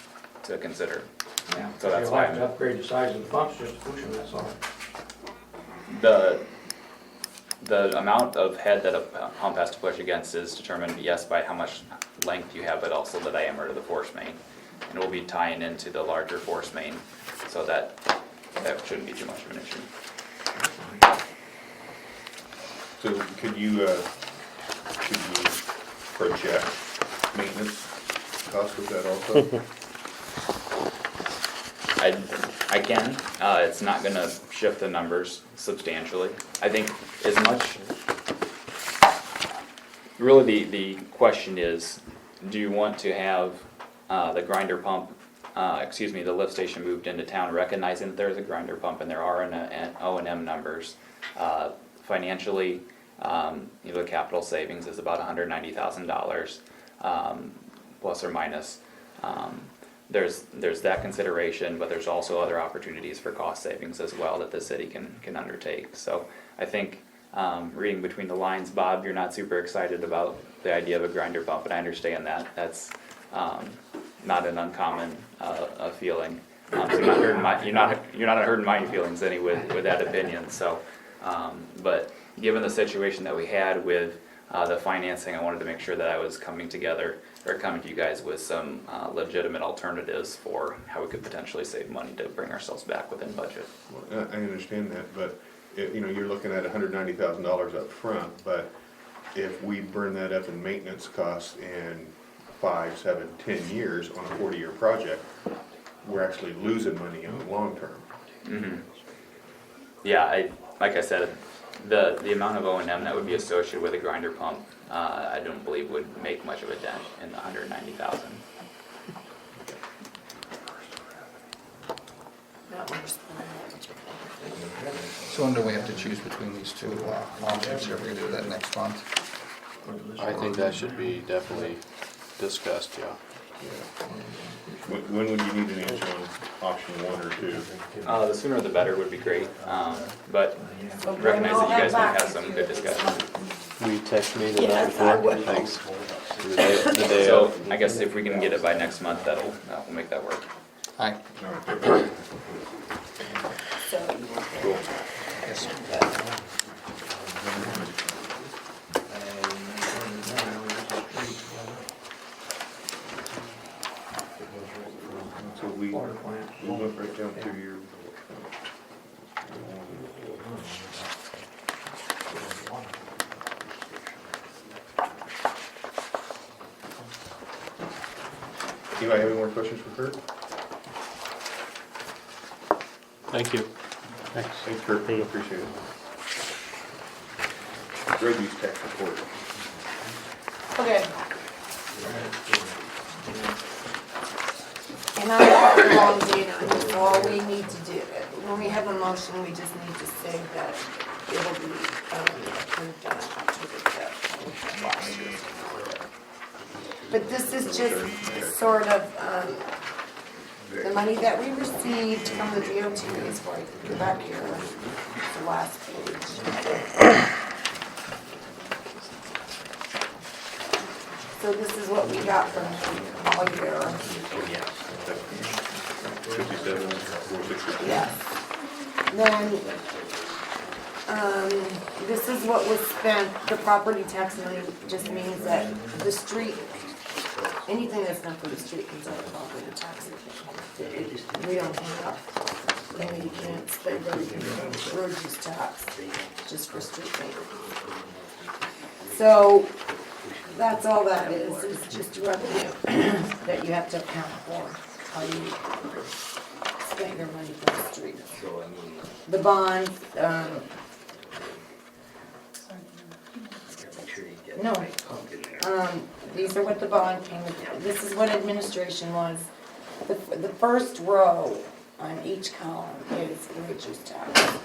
to consider. Yeah. So that's You'll why have to upgrade the size of the pumps just to push them, that's all. The amount of head that a pump has to push against is determined, yes, by how much length you have, but also the diameter of the force main. And we'll be tying into the larger force main, so that shouldn't be too much of an issue. So could you project maintenance cost with that also? I can, it's not gonna shift the numbers substantially. I think as much, really the question is, do you want to have the grinder pump, the lift station moved into town, recognizing that there's a grinder pump and there are an O&M numbers? Financially, the capital savings is about $190,000, plus or minus. There's that consideration, but there's also other opportunities for cost savings as well that the city can undertake. So I think, reading between the lines, Bob, you're not super excited about the idea of a grinder pump, and I understand that. That's not an uncommon feeling. So you're not hurting my feelings any with that opinion. So, but given the situation that we had with the financing, I wanted to make sure that I was coming to you guys with some legitimate alternatives for how we could potentially save money to bring ourselves back within budget. Well, I understand that, but you're looking at $190,000 up front, but if we burn that up in maintenance costs in 5, 7, 10 years on a 40-year project, we're actually losing money in the long term. Mm-hmm. Yeah, like I said, the amount of O&M that would be associated with a grinder pump, I don't believe would make much of a dent in the $190,000. Not worse than that. So when do we have to choose between these two options? Are we gonna do that next month? I think that should be definitely discussed, yeah. When would you need an answer on option 1 or 2? The sooner the better would be great, but So bring recognize all that you guys that might back have some to good you. discussion. Will you text me the night Yes, I before? will. Thanks. The day So of. I guess if we can get it by next month, that'll make that work. Aye. So, Yes. So we Water plant. went right down through your. Anybody have any more questions for Kurt? Thank you. Thanks, Kurt. Appreciate it. Drug use tax report. okay. And I have the wrong date on this, so all we need to do, when we have a motion, we just need to say that it will be approved on October 5th last year. But this is just sort of the money that we received from the DOT is right, go back here, the last page. So this is what we got from all year. 57, 464. Yes. Then, this is what was spent, the property tax money just means that the street, anything that's not for the street comes out of property tax. We don't have, you can't spend everything on road use tax, just for street maintenance. So, that's all that is just revenue that you have to account for, how you spend your money for the street. The bonds, no, these are what the bond payment, this is what administration was. The first row on each column is road use tax.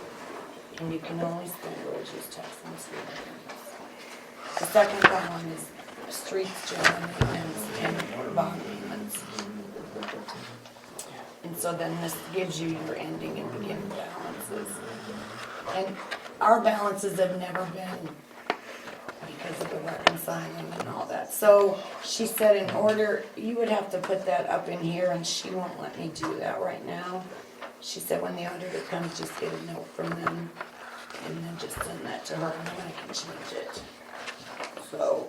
And you can only spend road use tax on street maintenance. The second column is streets, general maintenance, and bond payments. And so then this gives you your ending and beginning balances. And our balances have never been because of the reconciling and all that. So she said in order, you would have to put that up in here, and she won't let me do that right now. She said when the auditor comes, just get a note from them and then just send that to her and then I can change it. So,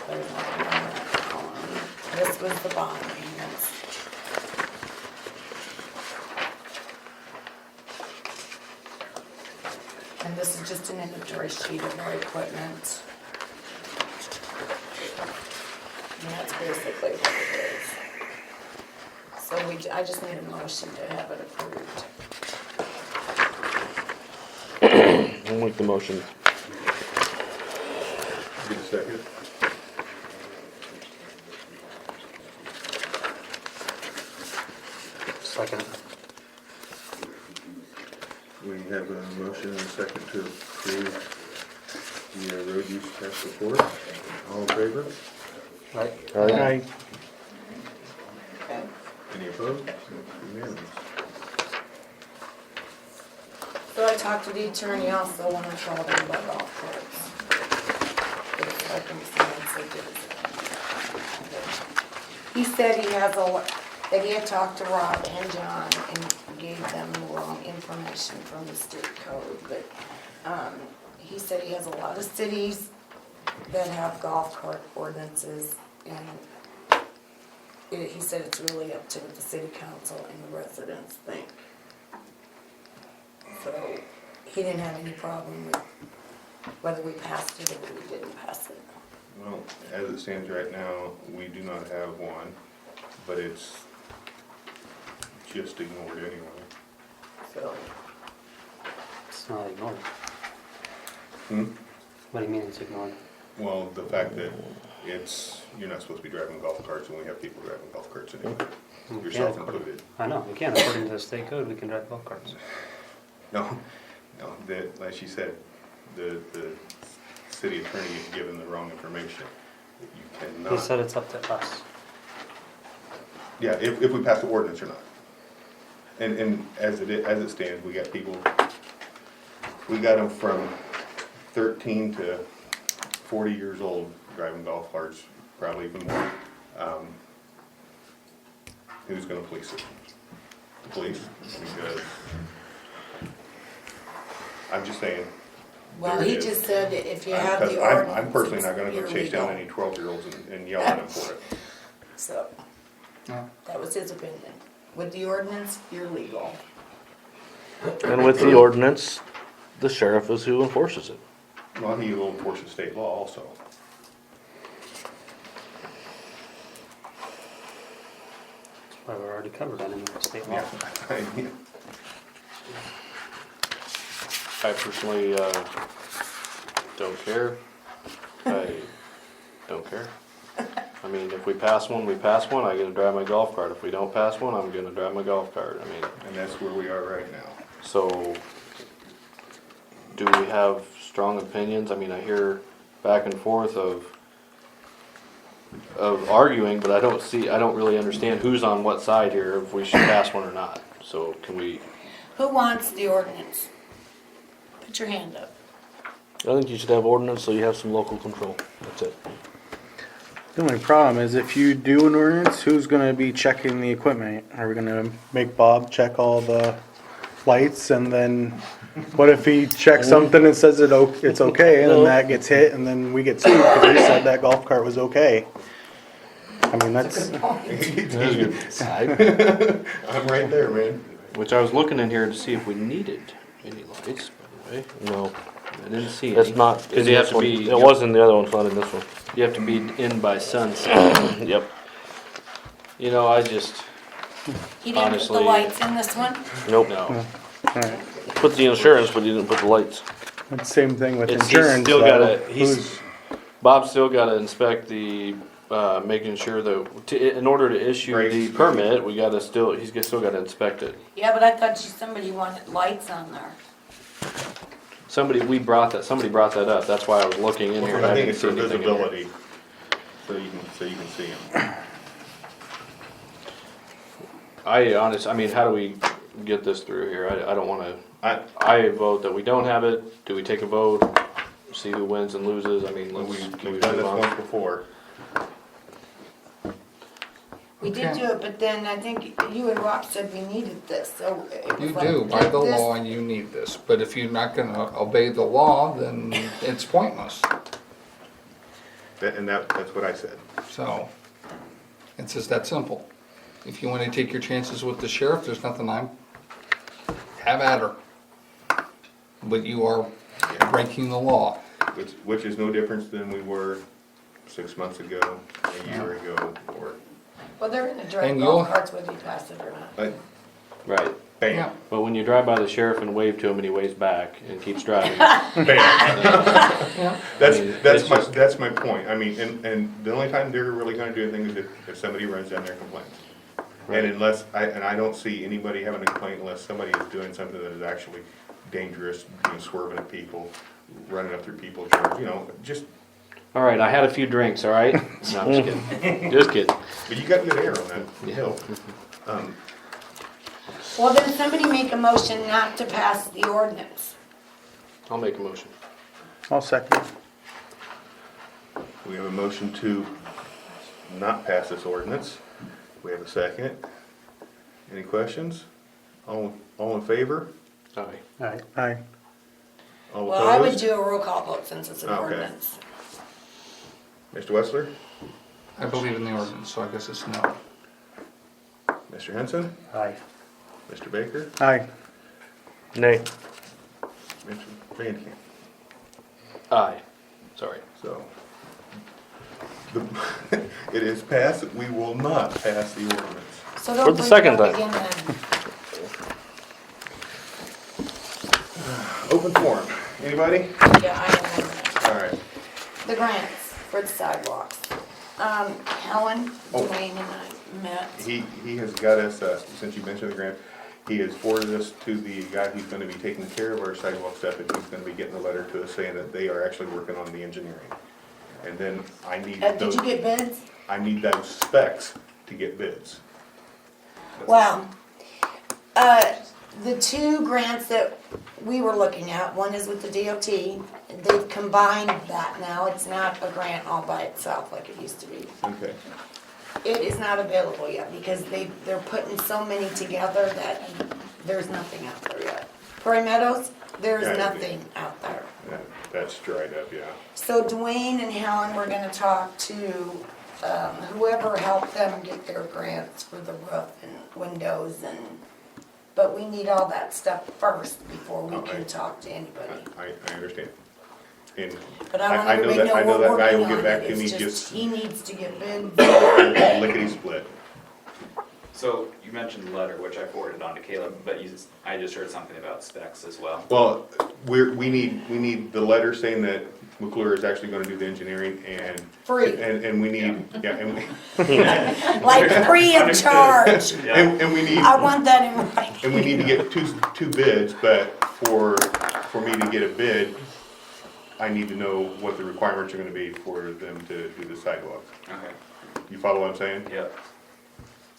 there's nothing on that column. This was the bond payments. And this is just an inventory sheet of our equipment. And that's basically what it is. So I just need a motion to have it approved. I'll make the motion. Get a second. Second. We have a motion and a second to approve the road use tax report. All in favor? Right? Aye. Okay. Any opposed? Unanimous. So I talked to the attorney also when I called him about golf carts. I think someone said he said he has that he had talked to Rob and John and gave them the wrong information from the state code, but, he said he has a lot of cities that have golf cart ordinances, and he said it's really up to what the city council and the residents think. So, he didn't have any problem with whether we passed it or we didn't pass it. Well, as it stands right now, we do not have one, but it's just ignored anyway. So, It's not ignored. Hmm? What do you mean it's ignored? Well, the fact that you're not supposed to be driving golf carts, and we have people driving golf carts anyway. Yourself included. I know, we can, according to the state code, we can drive golf carts. No, like she said, the city attorney is given the wrong information. You He cannot. said it's up to us. Yeah, if we pass the ordinance or not. And as it stands, we got them from 13 to 40 years old driving golf carts, probably even more. Who's gonna police it? The police? Because, I'm just saying. well, there he is. just said that if you have Because the ordinance. I'm personally not gonna go it's chase down illegal. any 12-year-olds and yell at them for it. So, Yeah. that was his opinion. With the ordinance, you're legal. And with the ordinance, the sheriff is who enforces it. Well, he will enforce the state law also. That's why we're already covered under the state law. Yeah. I personally, don't care. I don't care. I mean, if we pass one, we pass one, I get to drive my golf cart. If we don't pass one, I'm gonna drive my golf cart. I mean, And that's where we are right now. so, do we have strong opinions? I mean, I hear back and forth of arguing, but I don't really understand who's on what side here, if we should pass one or not. So can we, Who wants the ordinance? Put your hand up. I think you should have ordinance so you have some local control. That's it. The only problem is if you do an ordinance, who's gonna be checking the equipment? Are we gonna make Bob check all the lights and then what if he checks something and says it's okay and then that gets hit and then we get sued because he said that golf cart was okay? I mean, that's, I'm right there, man. Which I was looking in here to see if we needed any lights, by the way. No, I didn't see it's any. not. Because in you have this to one. be. It was in the other one, it's not in this one. You have to be in by sunset. Yep. You know, I just, He didn't put the Honestly- lights in this one? Nope. no. alright. Put the insurance, but you didn't put the lights. It's the same thing with It's- he's insurance. still though. gotta- he's- Bob's still gotta inspect the, making sure that, in order to issue the Brakes. permit, we gotta still, he's still gotta inspect it. Yeah, but I thought somebody wanted lights on there. Somebody brought that up, that's why I was looking in here. and I think didn't it's see for anything in here. visibility, so you can see them. I mean, how do we get this through here? I don't wanna, I vote that we don't have it. Do we take a vote? See who wins and loses? I mean, can we We've done move this on? once before. We did do it, but then I think you and Rob said we needed this, so. it was You like, do, by take the this- law, you need this, but if you're not gonna obey the law, then it's pointless. That's what I said. So, it's just that simple. If you wanna take your chances with the sheriff, there's nothing have at her. But you are breaking the law. Which is no different than we were 6 months ago, a year ago, or, Well, they're gonna drive And golf you'll- carts whether you pass it or not. like, Right. bam, Yeah. But when you drive by the sheriff and wave to him and he waves back and keeps driving, bam. Yeah. That's my point. I mean, and the only time they're really gonna do anything is if somebody runs down there and complains. Right. And I don't see anybody having a complaint unless somebody is doing something that is actually dangerous, swerving at people, running up through people's yards, just, all right, I had a few drinks, all right? No, I'm just kidding. Just kidding. but you got good air on that hill. Well, then somebody make a motion not to pass the ordinance. I'll make a motion. I'll second. We have a motion to not pass this ordinance. We have a second. Any questions? All in favor? Aye. Alright. Aye. All Well, I would opposed? do a roll call vote since it's an Okay. ordinance. Mr. Wessler? I believe in the ordinance, so I guess it's no. Mr. Henson? Aye. Mr. Baker? Aye. Nay. Mr. Van Camp? Aye. Sorry. So, it is passed. We will not pass the ordinance. So For don't the bring it second up time. again then. Open forum. Anybody? Yeah, I have one. All right. The grants for the sidewalks. Helen, Oh. Dwayne and I met. He has got us, since you mentioned the grant, he has forwarded us to the guy who's gonna be taking care of our sidewalk stuff, and he's gonna be getting a letter to us saying that they are actually working on the engineering. And then I need Did those, you get bids? I need those specs to get bids. Well, the two grants that we were looking at, one is with the DOT. They've combined that now. It's not a grant all by itself like it used to be. Okay. It is not available yet because they're putting so many together that there's nothing out there yet. Prairie Meadows, there's Yeah, nothing out there. That's dried up, yeah. So Dwayne and Helen were gonna talk to whoever helped them get their grants for the roof and windows but we need all that stuff first before we Okay. can talk to anybody. I understand. And But I want I know everybody to that, I know know we're that guy will working get on back it. to me It's just just, he needs to get bids. lickety split. So you mentioned the letter, which I forwarded on to Caleb, but I just heard something about specs as well. Well, we need the letter saying that McClure is actually gonna do the engineering and. Free. And we need, yeah, and we, Like free of charge. and we need, I want that in writing. and we need to get two bids, but for me to get a bid, I need to know what the requirements are gonna be for them to do the sidewalk. Okay, You follow what I'm saying? yep.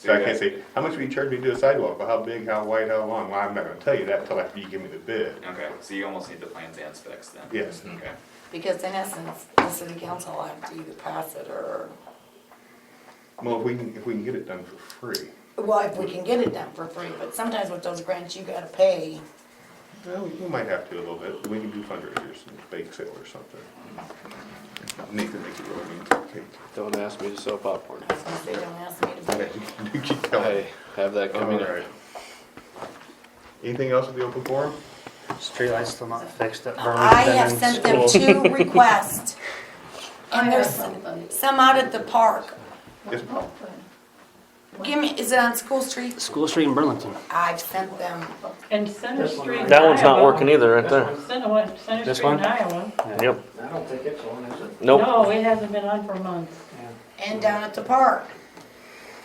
So I can't say, how much will you charge me to do a sidewalk? Well, how big, how wide, how long? Well, I'm not gonna tell you that until after you give me the bid. Okay, so you almost need the plans and specs then? Yes. Okay. Because in essence, the city council will have to either pass it or, Well, if we can get it done for free. well, if we can get it done for free, but sometimes with those grants, you gotta pay. Well, we might have to a little bit. We can do fundraisers, bake sale or something. Nathan make it really mean cake. Don't ask me to sell popcorn. I was gonna say, don't ask me to pay. You keep telling. I have that coming All up. right. Anything else with the open forum? Streetlights still not fixed at I Burlington have and sent them school. 2 requests. I And have there's somebody. some out at the park. Yes. Oh, good. Give me, is it on School Street? School Street in Burlington. I've sent them. And Center This one Street. right in That one's not Iowa. working either, right there. Center This Street in one? Iowa. Yep. I don't think it's on, is it? Nope. No, it hasn't been on for months. And down at the park.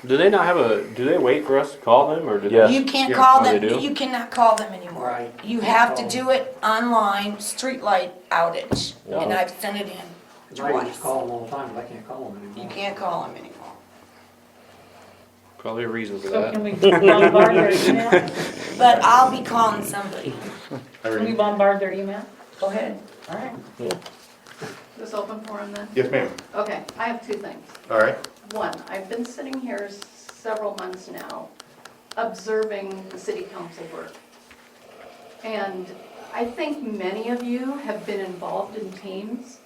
Do they not have do they wait for us to call them, or do they? Yes. You can't Yeah. call Oh, they them, do? you cannot call them anymore. Right. You have to do it online, streetlight outage. And Yeah. I've sent it in I used twice. to call them all the time, but I can't call them You anymore. can't call them anymore. Probably a reason for So that. can we bombard their email? But I'll be calling somebody. Can we bombard their email? Go ahead. All right. This open forum then? Yes, ma'am. Okay, I have 2 things. All right. One, I've been sitting here several months now, observing the city council work. And I think many of you have been involved in teams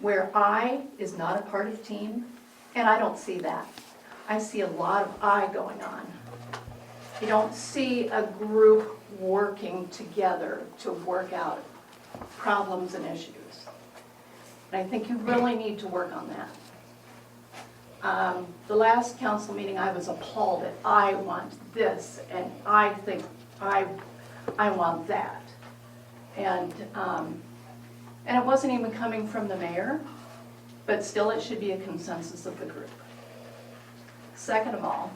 where I is not a part of team, and I don't see that. I see a lot of I going on. You don't see a group working together to work out problems and issues. And I think you really need to work on that. The last council meeting, I was appalled at, I want this, and I think I want that. And it wasn't even coming from the mayor, but still it should be a consensus of the group. Second of all,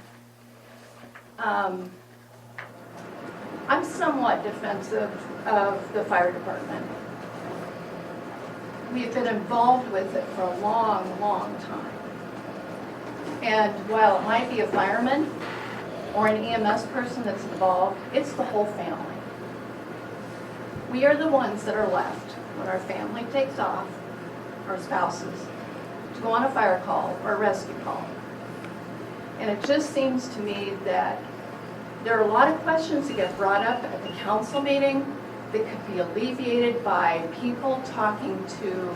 I'm somewhat defensive of the fire department. We've been involved with it for a long, long time. And while it might be a fireman or an EMS person that's involved, it's the whole family. We are the ones that are left when our family takes off, our spouses, to go on a fire call or a rescue call. And it just seems to me that there are a lot of questions that get brought up at the council meeting that could be alleviated by people talking to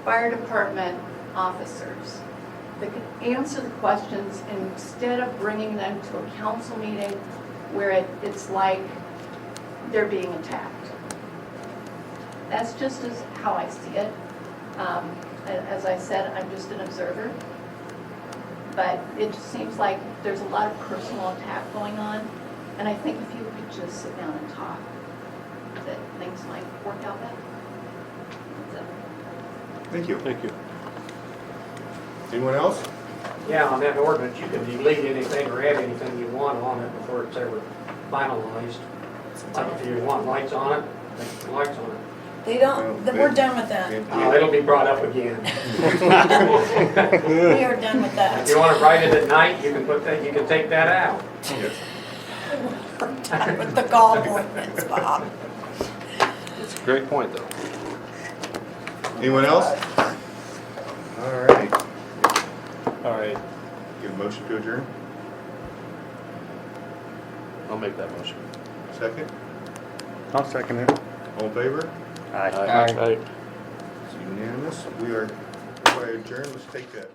fire department officers that could answer the questions instead of bringing them to a council meeting where it's like they're being attacked. That's just how I see it. As I said, I'm just an observer. But it just seems like there's a lot of personal attack going on. And I think if you could just sit down and talk, that things might work out better. That's it. Thank you. Thank you. Anyone else? Yeah, on that ordinance, you can delete anything or add anything you want on it before it's ever finalized. Like if you want lights on it, make the lights on it. They don't, we're done with that. It'll be brought up again. We are done with If that. you want to write it at night, you can put that, you can take that out. Yes. We're done with the golf ordinance, Bob. It's a great point, though. Anyone else? All right. All right. Give a motion to adjourn. I'll make that motion. Second. I'll second it. All in favor? Aye. Aye. It's unanimous. We are adjourned. Let's take that.